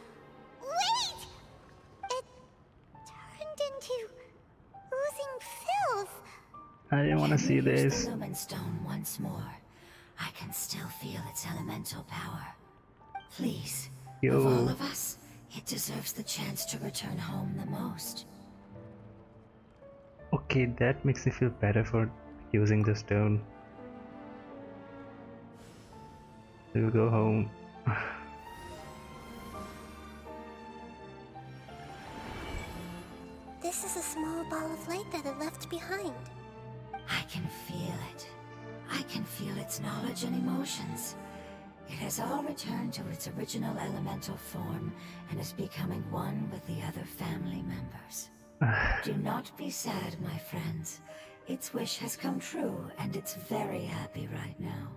wait! It turned into oozing filth. I didn't want to see Use this. the Lumen Stone once more. I can still feel its elemental power. Please, Yo. of all of us, it deserves the chance to return home the most. Okay, that makes me feel better for using the stone. We'll go home. This is a small ball of light that it left behind. I can feel it. I can feel its knowledge and emotions. It has all returned to its original elemental form and is becoming one with the other family members. Do not be sad, my friends. Its wish has come true, and it's very happy right now.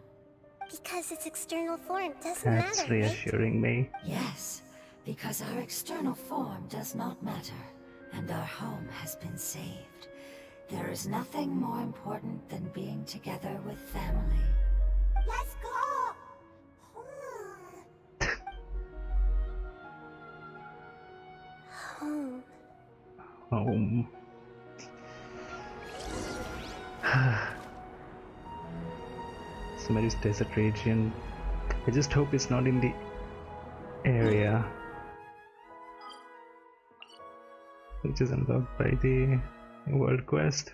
Because its external form doesn't That's matter, right? reassuring me. Yes, because our external form does not matter, and our home has been saved. There is nothing more important than being together with family. Let's go. Home. Home. Somebody's desert region. I just hope it's not in the area which is unlocked by the world quest.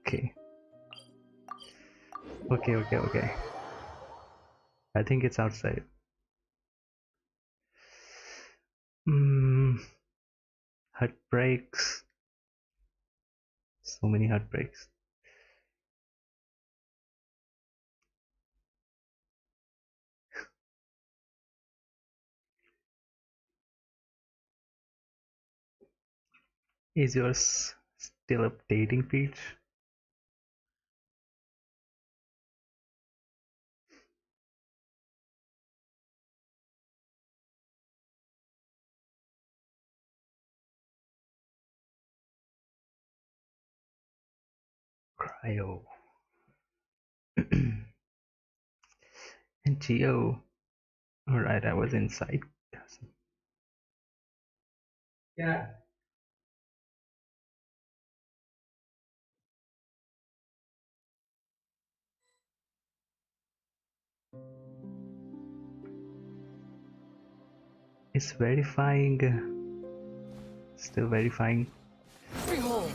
Okay. Okay. I think it's outside. Heartbreaks. So many heartbreaks. Is yours still updating, Peach? Cryo. And Geo. Alright, I was inside. Yeah. It's verifying. Still verifying. Behold!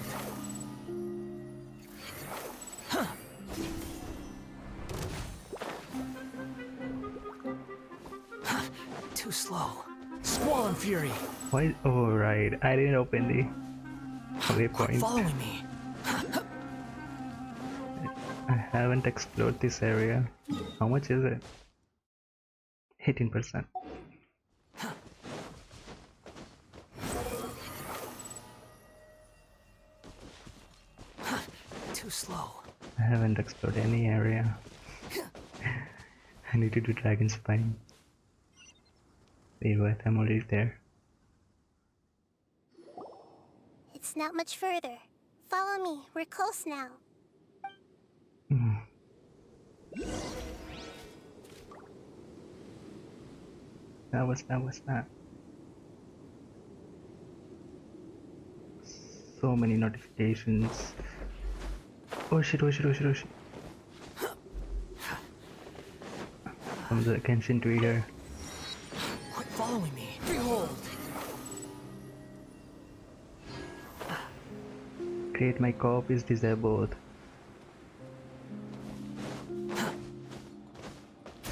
Too slow. Squall and Fury! Why? Oh, right. I didn't open the Quit waypoint. following me! I haven't explored this area. How much is it? 18%. Too slow. I haven't explored any area. I need to do Dragon Spine. Wait, what? I'm already there. It's not much further. Follow me. We're close now. That was that. So many notifications. Oh shit, oh shit, oh shit, oh shit. From the Genshin Twitter. Quit following me! Behold! Create my co-op is disabled.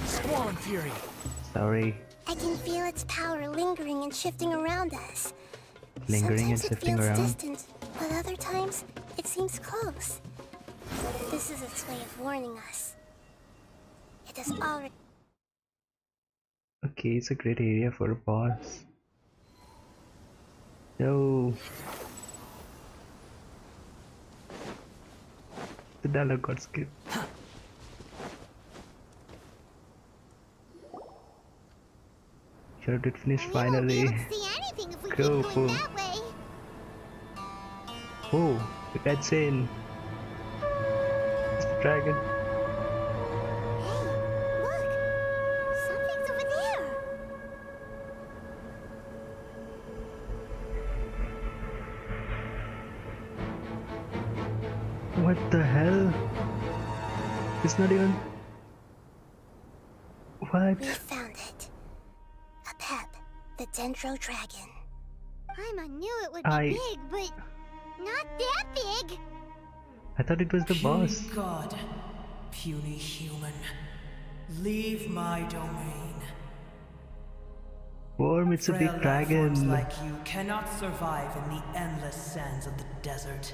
Squall and Fury! Sorry. I can feel its power lingering and shifting around us. Lingering and Sometimes shifting it feels around. distant, but other times it seems close. This is its way of warning us. It has already... Okay, it's a great area for a boss. Yo. The dialogue got skipped. Sure did finish We won't be finally. able to see anything if we keep Cool, going cool. that way. Oh, the cutscene. It's the dragon. Hey, look! Something's over there! What the hell? It's not even. What? We found it. A pep, the Dendro Dragon. I knew it would be big, but not that big! I thought it was the boss. Puny god, puny human, leave my domain. Worm, it's a Frail big life forms dragon. like you cannot survive in the endless sands of the desert.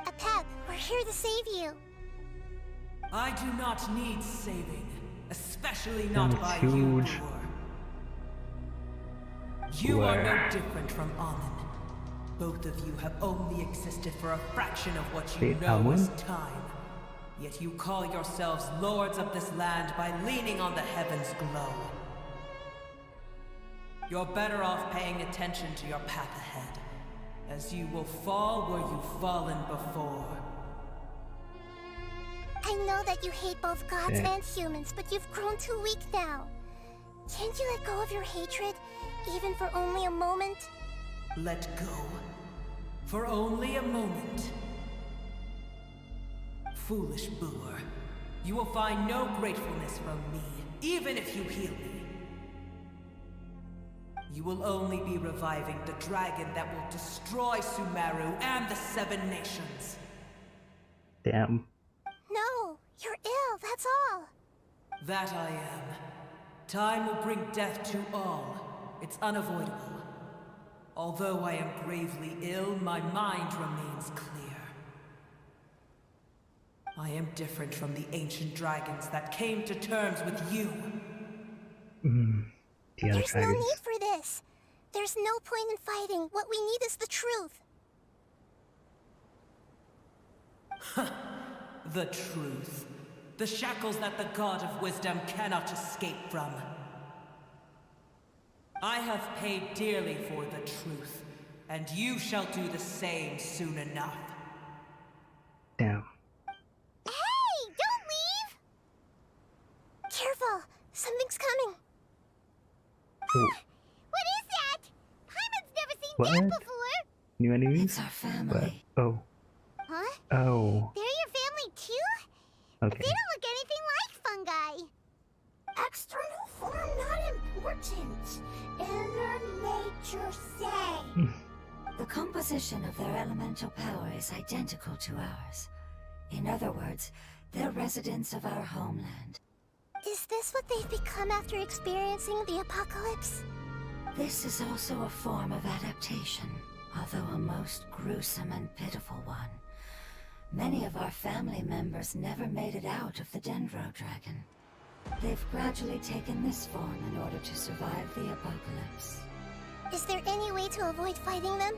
A pep, we're here to save you. I do not need saving, especially Damn, not it's by huge. you, Boor. You are no different from Amun. Both of you have only existed for a fraction of what you Wait, know as Amun? time. Yet you call yourselves lords of this land by leaning on the heavens' glow. You're better off paying attention to your path ahead, as you will fall where you've fallen before. I know that you hate both gods Yeah. and humans, but you've grown too weak now. Can't you let go of your hatred, even for only a moment? Let go. For only a moment. Foolish Boor. You will find no gratefulness from me, even if you heal me. You will only be reviving the dragon that will destroy Sumeru and the Seven Nations. Damn. No, you're ill, that's all. That I am. Time will bring death to all. It's unavoidable. Although I am gravely ill, my mind remains clear. I am different from the ancient dragons that came to terms with you. The other There's no dragons. need for this. There's no point in fighting. What we need is the truth. The truth. The shackles that the God of Wisdom cannot escape from. I have paid dearly for the truth, and you shall do the same soon enough. Damn. Hey, don't leave! Careful! Something's coming. Oh, What is that? Paimon's never seen what? that before. New enemies? It's our family. What? Oh. Huh? Oh. They're your family too? Okay. They don't look anything like fungi. External form not important. Inner nature say. The composition of their elemental power is identical to ours. In other words, they're residents of our homeland. Is this what they've become after experiencing the apocalypse? This is also a form of adaptation, although a most gruesome and pitiful one. Many of our family members never made it out of the Dendro Dragon. They've gradually taken this form in order to survive the apocalypse. Is there any way to avoid fighting them?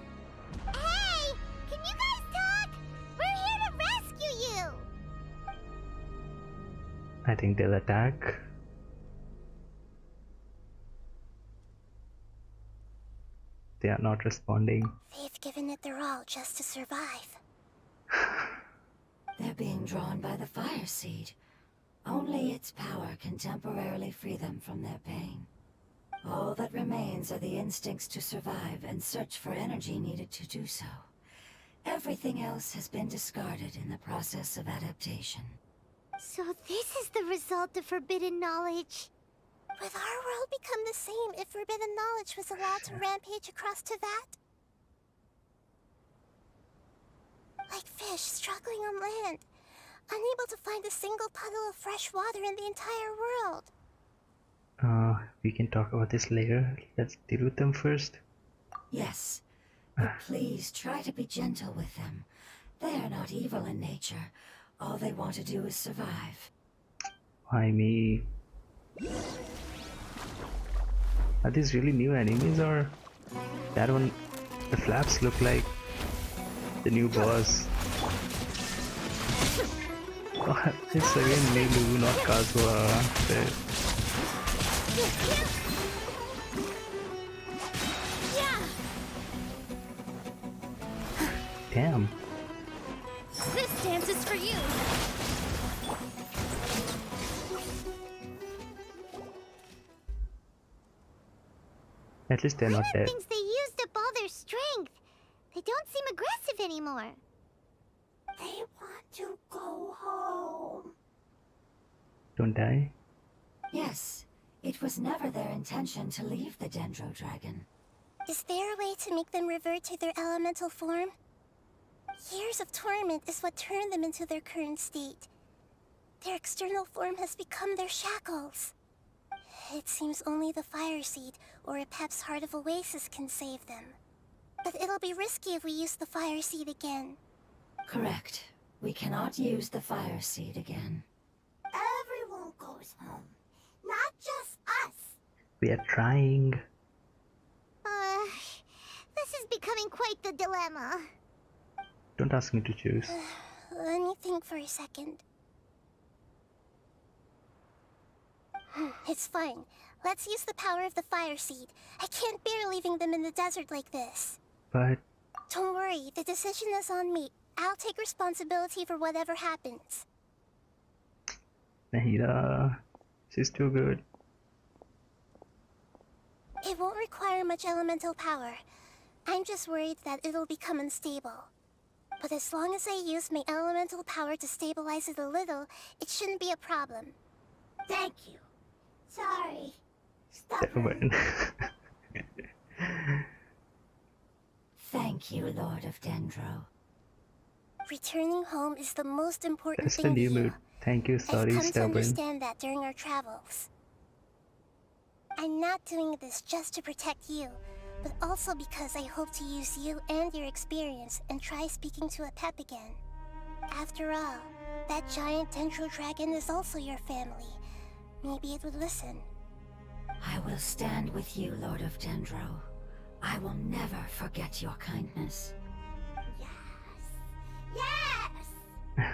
Hey! Can you guys talk? We're here to rescue you! I think they'll attack. They are not responding. They've given it their all just to survive. They're being drawn by the fire seed. Only its power can temporarily free them from their pain. All that remains are the instincts to survive and search for energy needed to do so. Everything else has been discarded in the process of adaptation. So this is the result of forbidden knowledge. Would our world become the same if forbidden knowledge was allowed to rampage across Teyvat? Like fish struggling on land, unable to find a single puddle of fresh water in the entire world. We can talk about this later. Let's deal with them first. Yes, but please try to be gentle with them. They are not evil in nature. All they want to do is survive. Why me? Are these really new enemies or that one? The flaps look like the new boss. Oh, it's again Nelu, not Kazuha. Damn. This dance is for you. At least they're not Paimon dead. thinks they used up all their strength. They don't seem aggressive anymore. They want to go home. Don't die. Yes, it was never their intention to leave the Dendro Dragon. Is there a way to make them revert to their elemental form? Years of torment is what turned them into their current state. Their external form has become their shackles. It seems only the fire seed or Epep's Heart of Oasis can save them. But it'll be risky if we use the fire seed again. Correct. We cannot use the fire seed again. Everyone goes home, not just us. We are trying. This is becoming quite the dilemma. Don't ask me to choose. Let me think for a second. It's fine. Let's use the power of the fire seed. I can't bear leaving them in the desert like this. But Don't worry, the decision is on me. I'll take responsibility for whatever happens. Nahida, she's too good. It won't require much elemental power. I'm just worried that it'll become unstable. But as long as I use my elemental power to stabilize it a little, it shouldn't be a problem. Thank you. Sorry. Stop. Thank you, Lord of Dendro. Returning home is the most important That's the thing new here. mood. Thank you, I've sorry, come to stubborn. understand that during our travels. I'm not doing this just to protect you, but also because I hope to use you and your experience and try speaking to Epep again. After all, that giant Dendro Dragon is also your family. Maybe it would listen. I will stand with you, Lord of Dendro. I will never forget your kindness. Yes!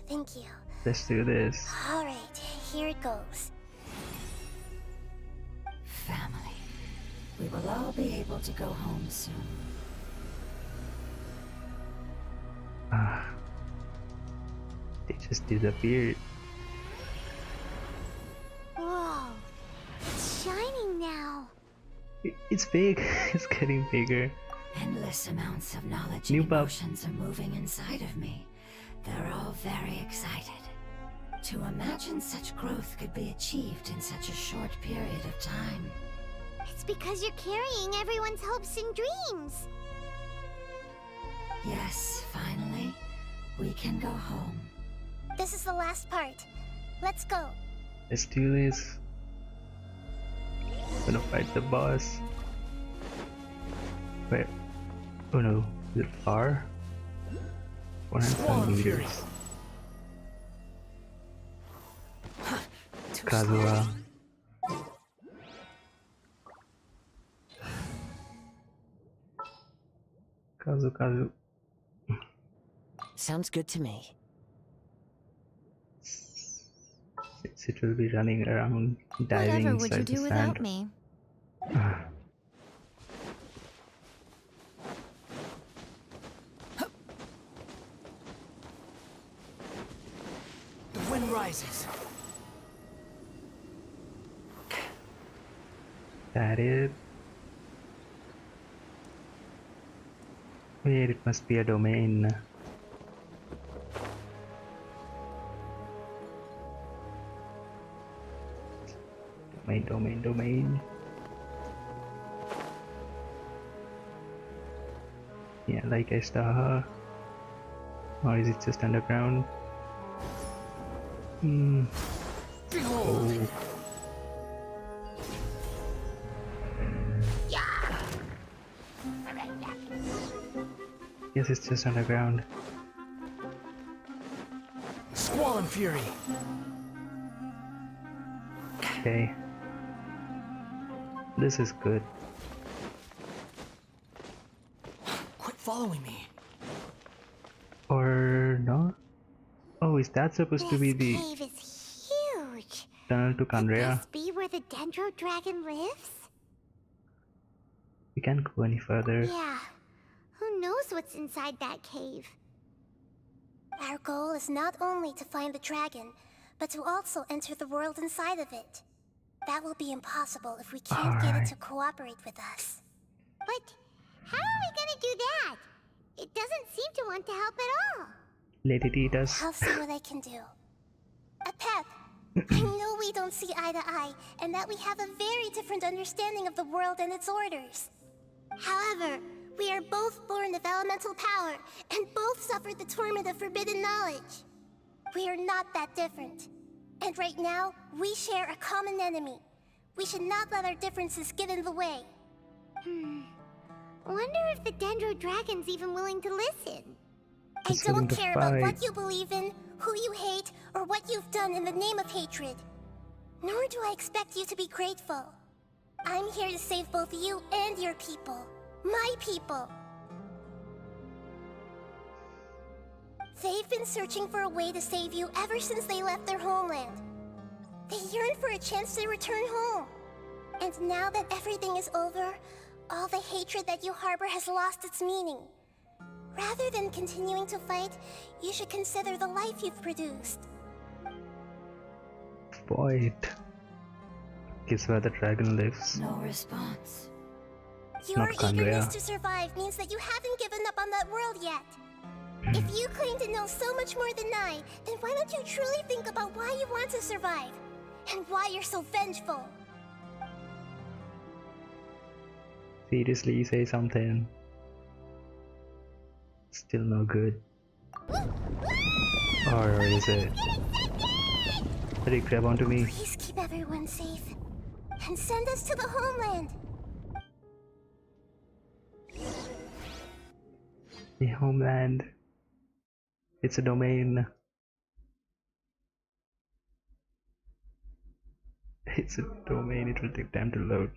Thank you. Let's do this. Alright, here it goes. Family. We will all be able to go home soon. They just disappeared. Whoa. It's big. It's getting bigger. Endless amounts of knowledge New and pup. emotions are moving inside of me. They're all very excited. To imagine such growth could be achieved in such a short period of time. It's because you're carrying everyone's hopes and dreams. Yes, finally, we can go home. This is the last part. Let's go. Let's do this. Gonna fight the boss. Wait. Oh no. Is it far? 100 meters. Kazuha. Kazu. Sounds good to me. Since it will be running around, diving Whatever would you inside do the without sand. me? The wind rises. That it. Wait, it must be a domain. Domain. Yeah, like I saw. Or is it just underground? Oh. Yes, it's just underground. Squall and fury. Okay. This is good. Quit following me. Or no? Oh, is that supposed to be the This cave is huge. tunnel to Could Kandrea? this be where the Dendro Dragon lives? We can't go any further. Yeah. Who knows what's inside that cave? Our goal is not only to find the dragon, but to also enter the world inside of it. That will be impossible if we can't get it to cooperate with us. But how are we gonna do that? It doesn't seem to want to help at all. Let it eat us. I'll see what I can do. Pep, I know we don't see eye to eye, and that we have a very different understanding of the world and its orders. However, we are both born of elemental power, and both suffered the torment of forbidden knowledge. We are not that different. And right now, we share a common enemy. We should not let our differences get in the way. Wonder if the Dendro Dragon's even willing to listen. I Just willing don't to care about fight. what you believe in, who you hate, or what you've done in the name of hatred. Nor do I expect you to be grateful. I'm here to save both you and your people. My people. They've been searching for a way to save you ever since they left their homeland. They yearn for a chance to return home. And now that everything is over, all the hatred that you harbor has lost its meaning. Rather than continuing to fight, you should consider the life you've produced. Void. Guess where the dragon lives. No response. Your Not eagerness Kandrea. to survive means that you haven't given up on that world yet. If you claim to know so much more than I, then why don't you truly think about why you want to survive? And why you're so vengeful? Seriously, say something. Still no good. Or is it? Did it grab onto me? Please keep everyone safe. And send us to the homeland. The homeland. It's a domain. It's a domain, it will take time to load.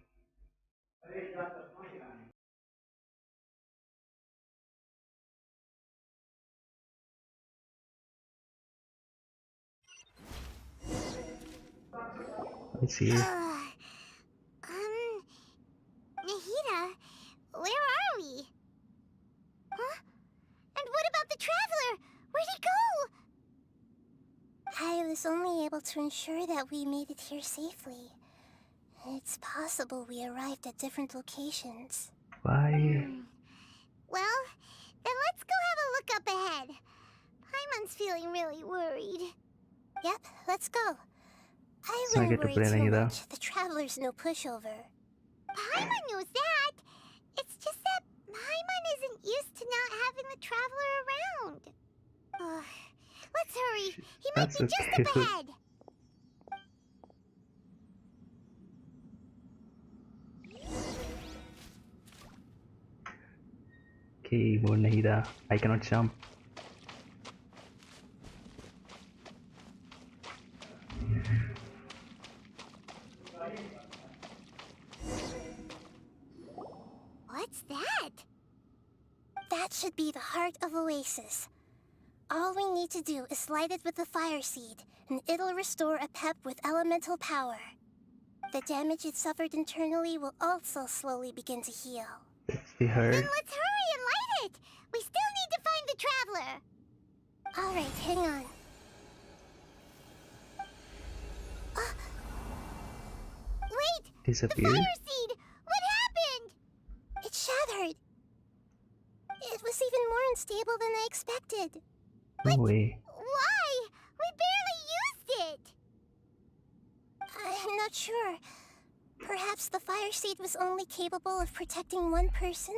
Let's see. Nahida, where are we? Huh? And what about the Traveler? Where'd he go? I was only able to ensure that we made it here safely. It's possible we arrived at different locations. Why? Well, then let's go have a look up ahead. Paimon's feeling really worried. Yep, let's go. I So I wouldn't get to worry play too Nahida. much. The Traveler's no pushover. Paimon knows that. It's just that Paimon isn't used to not having the Traveler around. Let's hurry. He might That's be just okay. up ahead. Okay, more Nahida. I cannot jump. What's that? That should be the heart of Oasis. All we need to do is light it with the fire seed, and it'll restore a pep with elemental power. The damage it suffered internally will also slowly begin to heal. Let's be heard. Then let's hurry and light it. We still need to find the Traveler. Alright, hang on. Wait! The Disappeared? fire seed! What happened? It shattered. It was even more unstable than I expected. No way. Why? We barely used it! I'm not sure. Perhaps the fire seed was only capable of protecting one person?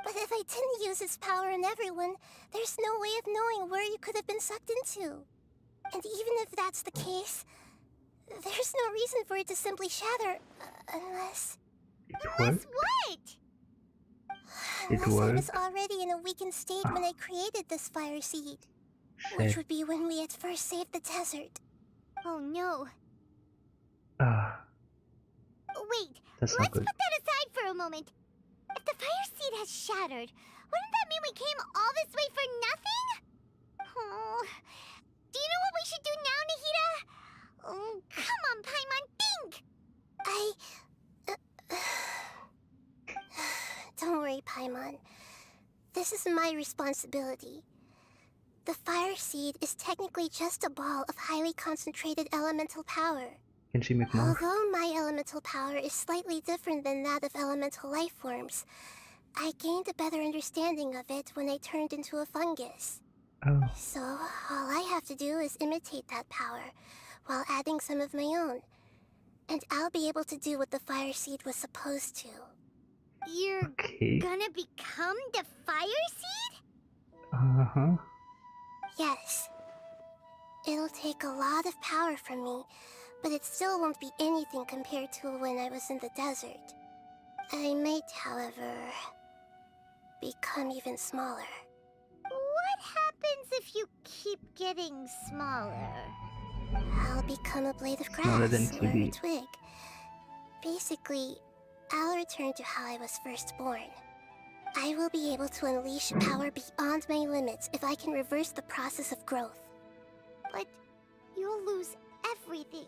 But if I didn't use its power on everyone, there's no way of knowing where you could have been sucked into. And even if that's the case, there's no reason for it to simply shatter, unless... It Unless worked? what? It Unless I was worked? already in a weakened state when I created this fire seed. Which Shit. would be when we had first saved the desert. Oh no. Ah, Wait, that's not let's good. put that aside for a moment. If the fire seed has shattered, wouldn't that mean we came all this way for nothing? Oh, do you know what we should do now, Nahida? Oh, come on, Paimon, think! Don't worry, Paimon. This is my responsibility. The fire seed is technically just a ball of highly concentrated elemental power. Can she make more? Although my elemental power is slightly different than that of elemental life forms, I gained a better understanding of it when I turned into a fungus. Oh, So, all I have to do is imitate that power, while adding some of my own. And I'll be able to do what the fire seed was supposed to. You're okay. gonna become the fire seed? Uh-huh. Yes. It'll take a lot of power from me, but it still won't be anything compared to when I was in the desert. I might, however, become even smaller. What happens if you keep getting smaller? I'll become a blade of Smaller than grass or a TV. twig. Basically, I'll return to how I was first born. I will be able to unleash power beyond my limits if I can reverse the process of growth. But you'll lose everything.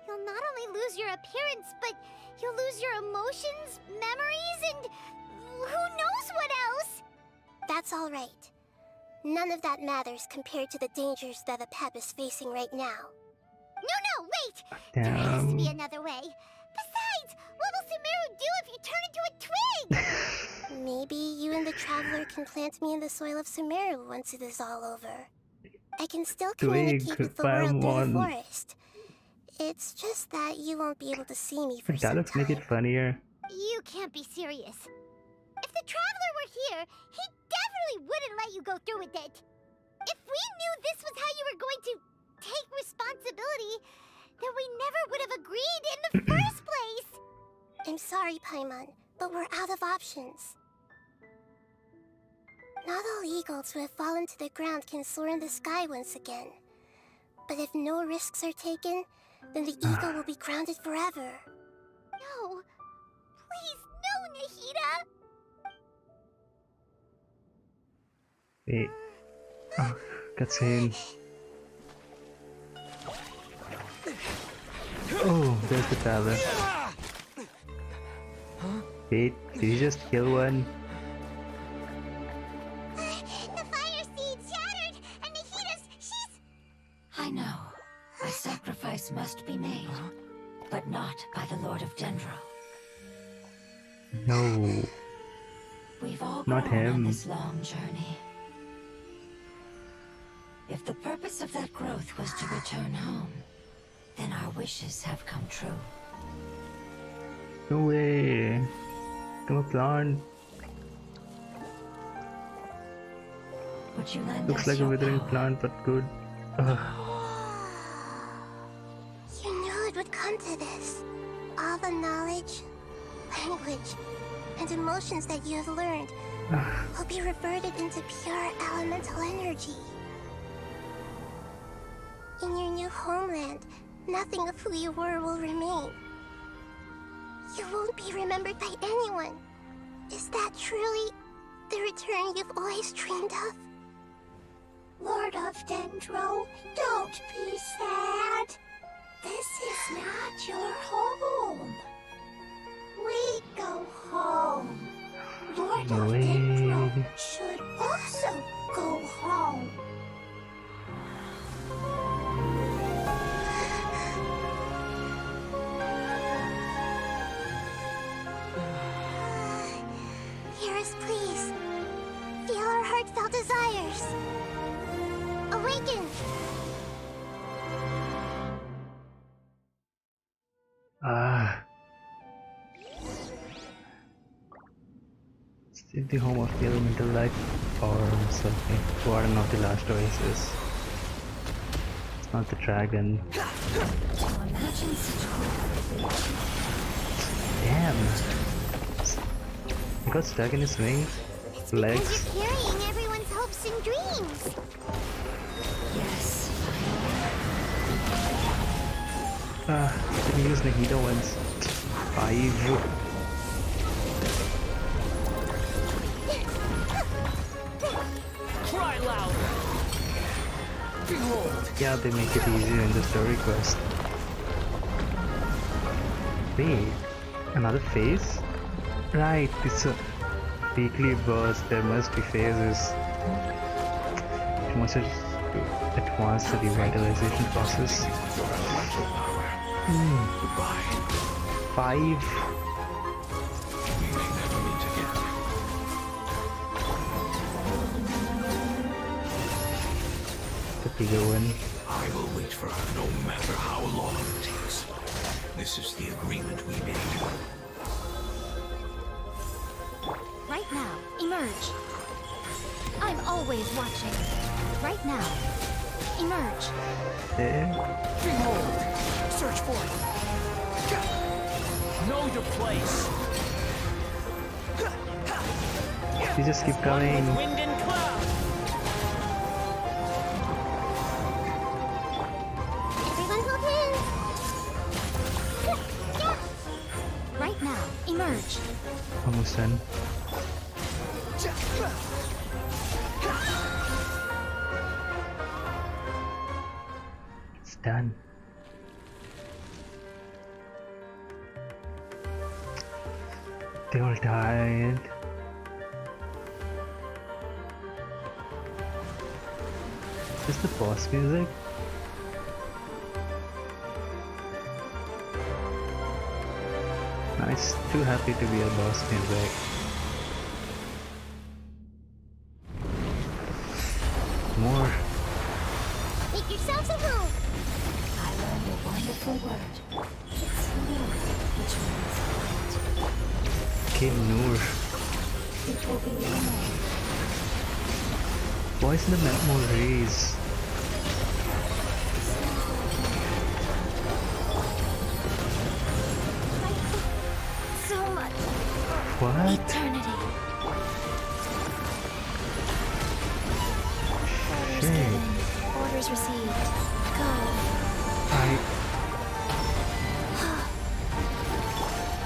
You'll not only lose your appearance, but you'll lose your emotions, memories, and who knows what else? That's all right. None of that matters compared to the dangers that the Pep is facing right now. No, wait! There has to be Damn. another way. Besides, what will Sumeru do if you turn into a twig? Maybe you and the Traveler can plant me in the soil of Sumeru once it is all over. I can still communicate Twig, with the world through the Paimon. forest. It's just that you won't be able to see me for Would some dialogues make time. it funnier? You can't be serious. If the Traveler were here, he definitely wouldn't let you go through with it. If we knew this was how you were going to take responsibility, then we never would have agreed in the first place. I'm sorry, Paimon, but we're out of options. Not all eagles who have fallen to the ground can soar in the sky once again. But if no risks are taken, then the eagle will be grounded forever. No. Please, no, Nahida. Wait. Oh, cutscene. Oh, there's the Traveler. Wait, did he just kill one? The fire seed shattered, and Nahida's, she's... I know. A sacrifice must be made. but not by the Lord of Dendro. No, We've all not grown on him. this long journey. If the purpose of that growth was to return home, then our wishes have come true. No way. Come a plant. Would you lend Looks us like a your withering power? plant, but good. Ugh. You knew it would come to this. All the knowledge, language, and emotions that you have learned will be reverted into pure elemental energy. In your new homeland, nothing of who you were will remain. You won't be remembered by anyone. Is that truly the return you've always dreamed of? Lord of Dendro, don't be sad. This is not your home. We go home. Lord No of way. Dendro should also go home. Hear us, please. Feel our heartfelt desires. Awaken! Ah. It's the home of the elemental life forms of the warden of the last oasis. It's not the dragon. Damn. He got stuck in his wings, Because legs. you're carrying everyone's hopes and dreams. Yes. Didn't use Nahida once. 5. Cry louder! Behold! Yeah, they make it easier in the story quest. Wait, another phase? Right, it's a weekly boss, there must be phases. It must have to advance the revitalization process. Goodbye. 5. We may never meet again. The bigger one. I will wait for her no matter how long it takes. This is the agreement we made. Right now, emerge. I'm always watching. Right now, emerge. There. Behold! Search for it! Know your place! You just keep One coming. with wind and cloud! Everyone hold hands. Yeah. Right now, emerge. Almost done. It's done. They all died. Is this the boss music? Nice. Too happy to be a boss music. More. Make yourselves at home. I learned a wonderful word. It's Nur, which means light. Kill Noor. It will be your name. Voice in the memories. So much What? eternity. Orders Shit. given. Orders received. Go.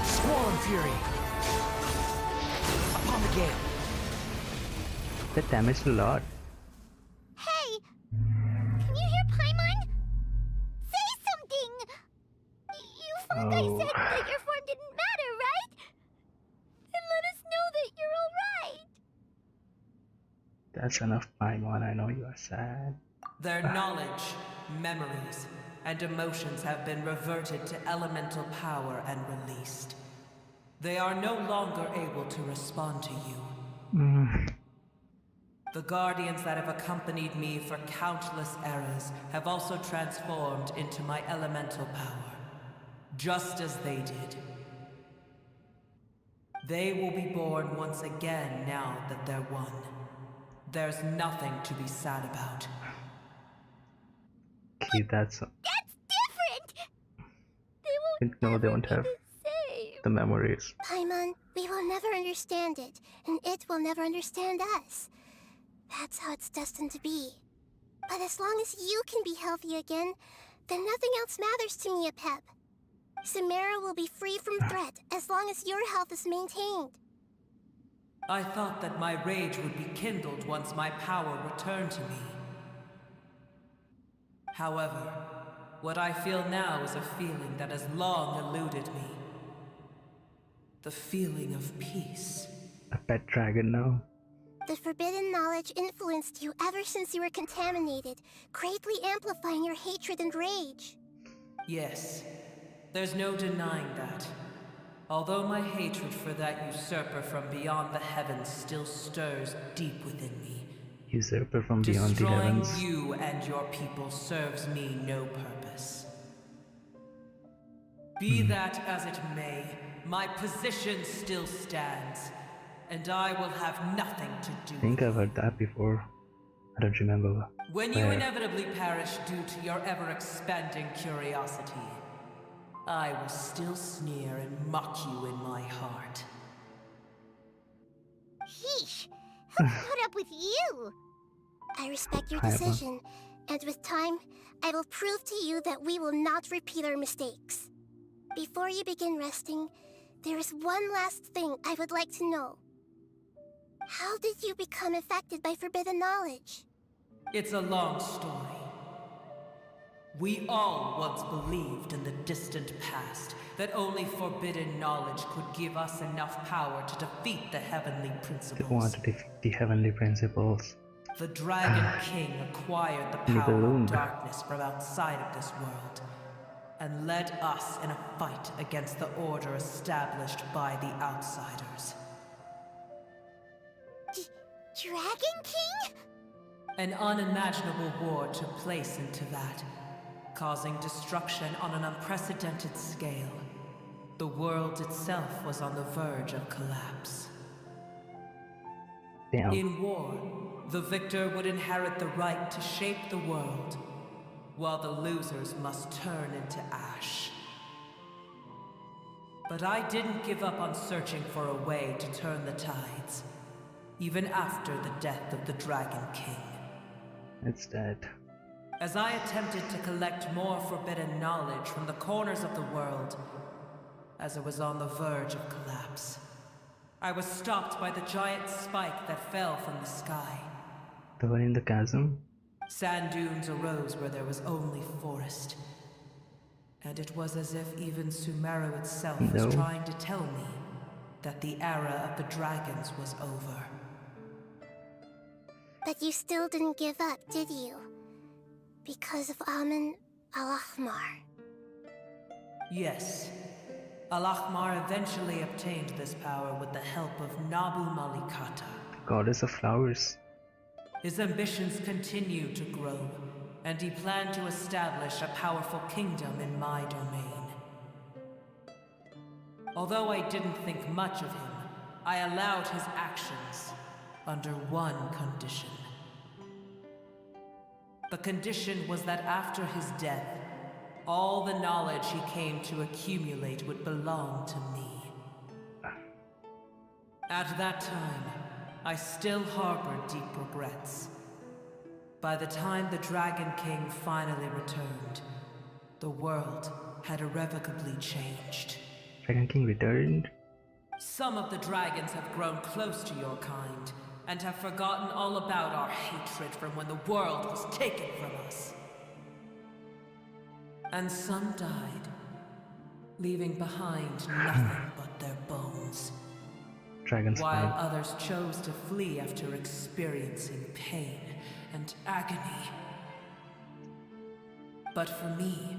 Swarm Fury! Upon the gate! That damaged a lot. Hey, can you hear Paimon? Say something. You folk, I Oh. said that your form didn't matter, right? Then let us know that you're all right. That's enough, Paimon. I know you are sad. Their knowledge, memories, and emotions have been reverted to elemental power and released. They are no longer able to respond to you. The guardians that have accompanied me for countless eras have also transformed into my elemental power, just as they did. They will be born once again now that they're one. There's nothing to be sad about. Okay, that's different! no, they won't have the memories. Paimon, we will never understand it, and it will never understand us. That's how it's destined to be. But as long as you can be healthy again, then nothing else matters to me, Apep. Samara will be free from threat as long as your health is maintained. I thought that my rage would be kindled once my power returned to me. However, what I feel now is a feeling that has long eluded me. The feeling of peace. A pet dragon now. The forbidden knowledge influenced you ever since you were contaminated, greatly amplifying your hatred and rage. Yes, there's no denying that. Although my hatred for that usurper from beyond the heavens still stirs deep within me. Usurper from beyond the heavens. Destroying you and your people serves me no purpose. Be that as it may, my position still stands, and I will have nothing to do I think I've heard that before. I don't remember. When you inevitably perish due to your ever-expanding curiosity, I will still sneer and mock you in my heart. Sheesh! Who can put up with you? I respect your Paimon. decision, and with time, I will prove to you that we will not repeat our mistakes. Before you begin resting, there is one last thing I would like to know. How did you become affected by forbidden knowledge? It's a long story. We all once believed in the distant past that only forbidden knowledge could give us enough power to defeat the heavenly They principles. want to defeat the heavenly principles. The Dragon King acquired the power Nibelung. of darkness from outside of this world, and led us in a fight against the order established by the outsiders. Dragon King? An unimaginable war took place into that, causing destruction on an unprecedented scale. The world itself was on the verge of collapse. Damn. In war, the victor would inherit the right to shape the world, while the losers must turn into ash. But I didn't give up on searching for a way to turn the tides, even after the death of the Dragon King. It's dead. As I attempted to collect more forbidden knowledge from the corners of the world, as it was on the verge of collapse, I was stopped by the giant spike that fell from the sky. The one in the chasm? Sand dunes arose where there was only forest. And it was as if even Sumeru itself No. was trying to tell me that the era of the dragons was over. But you still didn't give up, did you? Because of Amun Al-Ahmar. Yes. Al-Ahmar eventually obtained this power with the help of Nabu Malikata. Goddess of flowers. His ambitions continued to grow, and he planned to establish a powerful kingdom in my domain. Although I didn't think much of him, I allowed his actions under one condition. The condition was that after his death, all the knowledge he came to accumulate would belong to me. At that time, I still harbored deep regrets. By the time the Dragon King finally returned, the world had irrevocably changed. Dragon King returned? Some of the dragons have grown close to your kind, and have forgotten all about our hatred from when the world was taken from us. And some died, leaving behind nothing but their bones. Dragon's While fine. others chose to flee after experiencing pain and agony. But for me,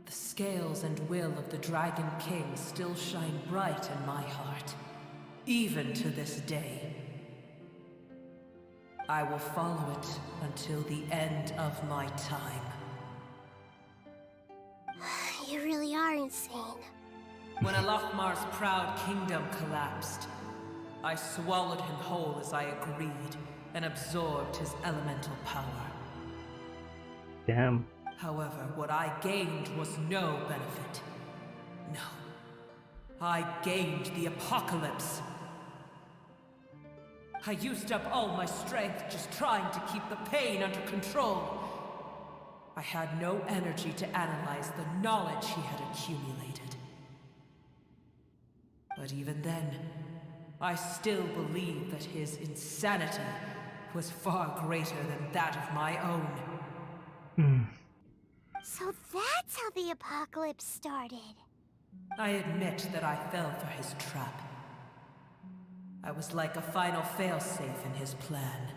the scales and will of the Dragon King still shine bright in my heart, even to this day. I will follow it until the end of my time. You really are insane. When Alakmar's proud kingdom collapsed, I swallowed him whole as I agreed and absorbed his elemental power. Damn. However, what I gained was no benefit. No. I gained the apocalypse. I used up all my strength just trying to keep the pain under control. I had no energy to analyze the knowledge he had accumulated. But even then, I still believed that his insanity was far greater than that of my own. So that's how the apocalypse started. I admit that I fell for his trap. I was like a final failsafe in his plan.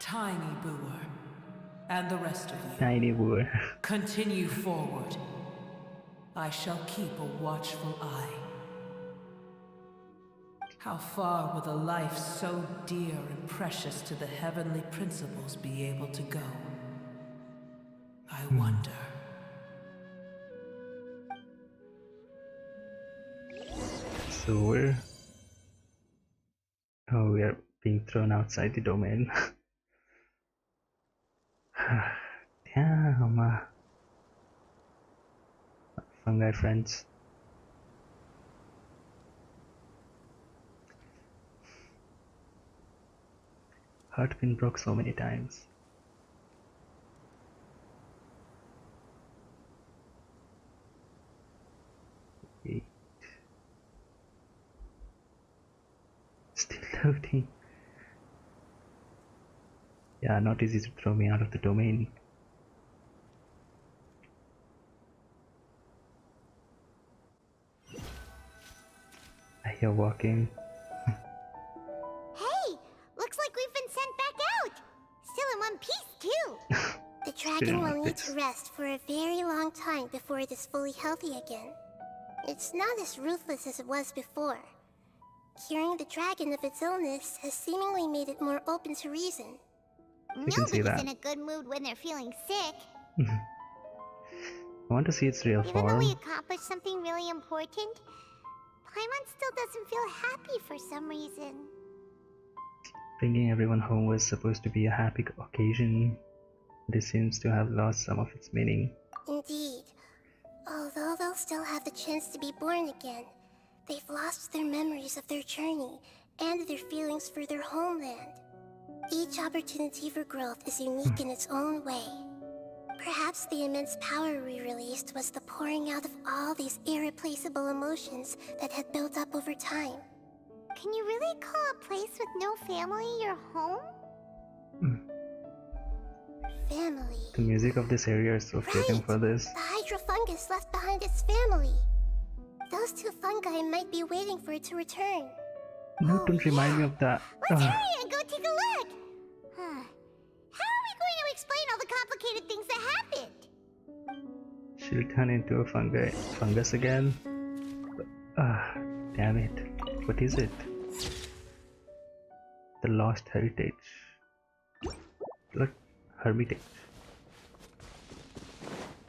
Tiny Booer, and the rest of you, Tiny boy. continue forward. I shall keep a watchful eye. How far will a life so dear and precious to the heavenly principles be able to go? I wonder. So we are being thrown outside the domain. Damn. Fungi friends. Heart been broke so many times. Wait. Still loading. Yeah, not easy to throw me out of the domain. I hear walking. Hey, looks like we've been sent back out. Still in one piece, too. The dragon will need to rest for a very long time before it is fully healthy again. It's not as ruthless as it was before. Curing the dragon of its illness has seemingly made it more open to reason. can see Nobody's that. in a good mood when they're feeling sick. I want to see its real Even though form. we accomplished something really important, Paimon still doesn't feel happy for some reason. Bringing everyone home was supposed to be a happy occasion, but it seems to have lost some of its meaning. Indeed. Although they'll still have the chance to be born again, they've lost their memories of their journey and their feelings for their homeland. Each opportunity for growth is unique in its own way. Perhaps the immense power we released was the pouring out of all these irreplaceable emotions that had built up over time. Can you really call a place with no family your home? Family. The music of this area is so fitting for this. The hydrofungus left behind its family. Those two fungi might be waiting for it to return. No, don't remind me of that. Let's hurry and go take a look! How are we going to explain all the complicated things that happened? She'll turn into a fungus again. Damn it. What is it? The lost heritage. Look, hermitage.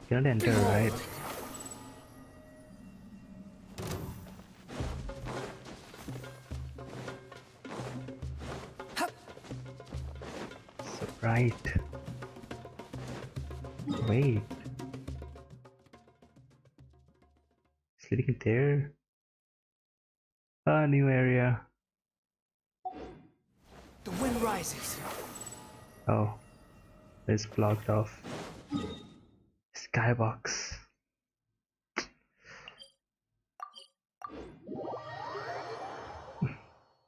Cannot enter, right? So, right. Wait. Is leading there? A new area. The wind rises. Oh, it's blocked off. Skybox.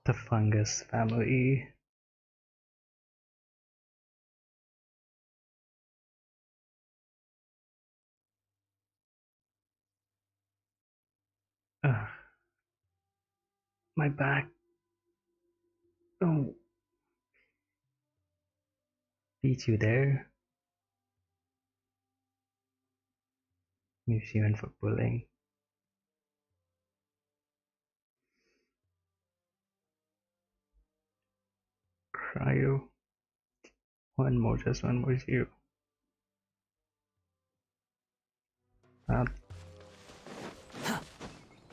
The fungus family. My back. Oh. Beat you there. Maybe she went for pulling. Cryo. One more, just one more zero.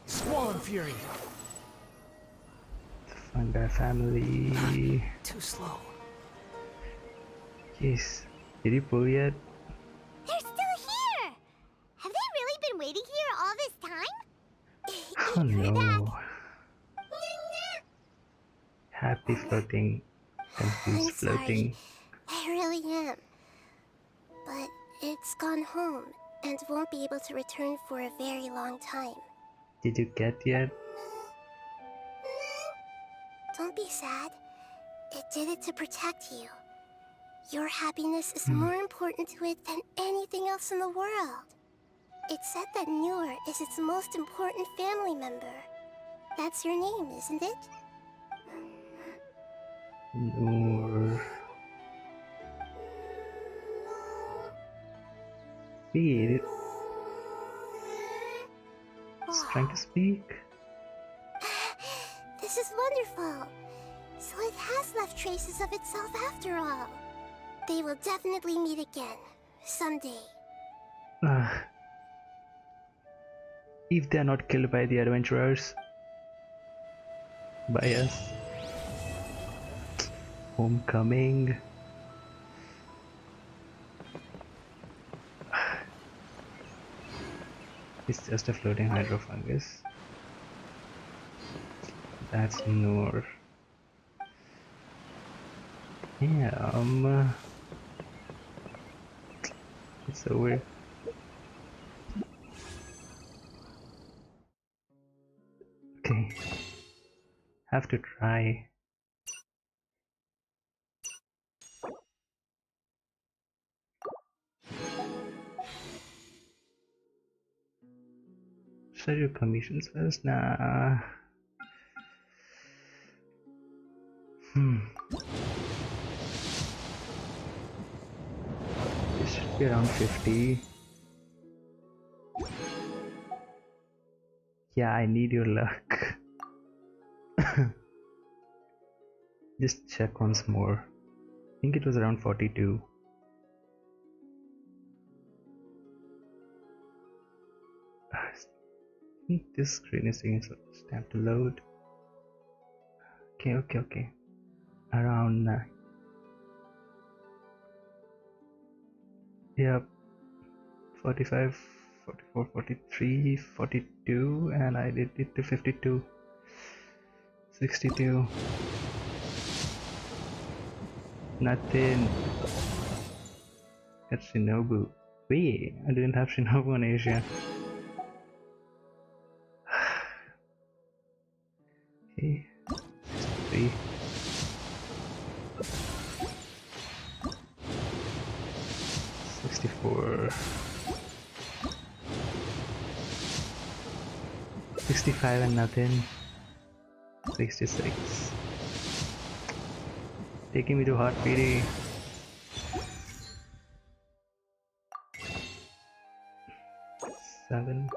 Squall Fury. Fungi family. Too slow. Jeez. Did you pull yet? They're still here! Have they really been waiting here all this time? Oh no. Happy floating. I'm Confused sorry. floating. I really am. But it's gone home and won't be able to return for a very long time. Did you get yet? Don't be sad. It did it to protect you. Your happiness is more important to it than anything else in the world. It said that Noor is its most important family member. That's your name, isn't it? Noor. Wait, it's trying to speak? This is wonderful. So it has left traces of itself after all. They will definitely meet again, someday. If they are not killed by the adventurers. By us. Homecoming. It's just a floating hydrofungus. That's Noor. Yeah, it's over. Okay. Have to try. Should I do commissions first? Nah. This should be around 50. Yeah, I need your luck. Just check once more. I think it was around 42. I think this screen is taking some time to load. Okay. Around yep, 45, 44, 43, 42, and I did it to 52, 62. Nothing. That's Shinobu. Wait, I didn't have Shinobu in Asia. Okay, 63. $64. 65 and nothing. 66. Taking me to hot PD. Seven.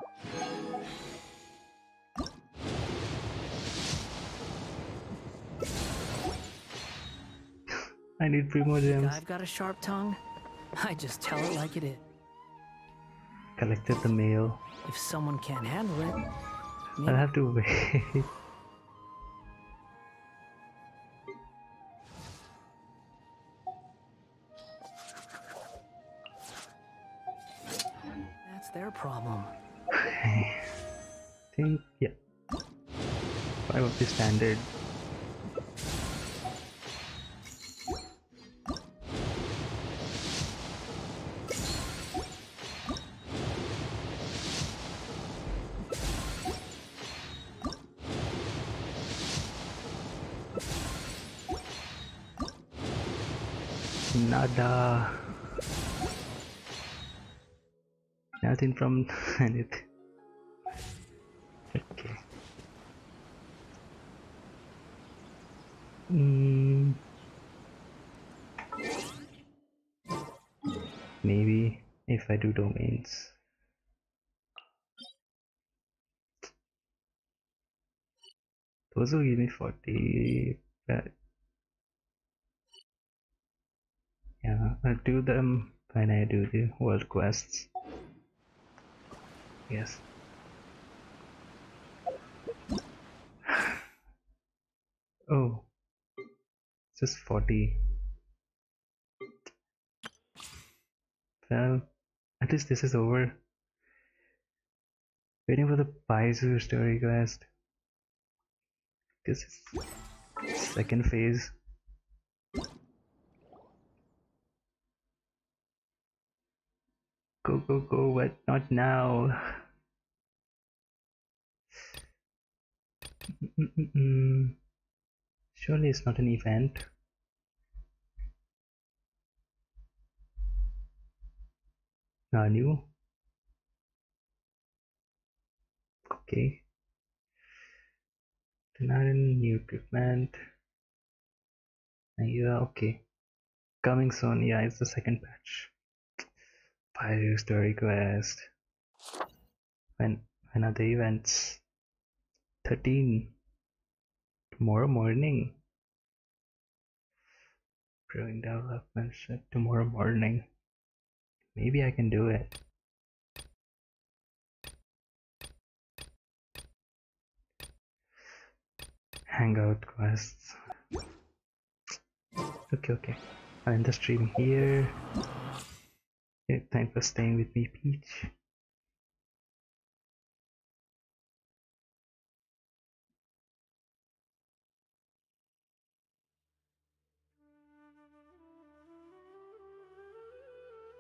I need three more gems. I've got a sharp tongue. I just tell it like it is. Collected the mail. If someone can't handle it, I'll have to wait. that's their problem. Okay. Think, yeah. 5 of the standard. Nada. Nothing from anything. Okay. Maybe if I do domains. Those will give me 40. But yeah, I'll do them when I do the world quests. Yes. Oh, just 40. Well, at least this is over. Waiting for the Paizu story quest. This is second phase. Go, go, go, but not now. Surely it's not an event. New. Okay. Not new equipment. Yeah, okay. Coming soon. Yeah, it's the second patch. Fire story quest. When are the events? 13. Tomorrow morning. Brewing development tomorrow morning. Maybe I can do it. Hangout quests. Okay. I'll end the stream here. Thanks for staying with me, Peach.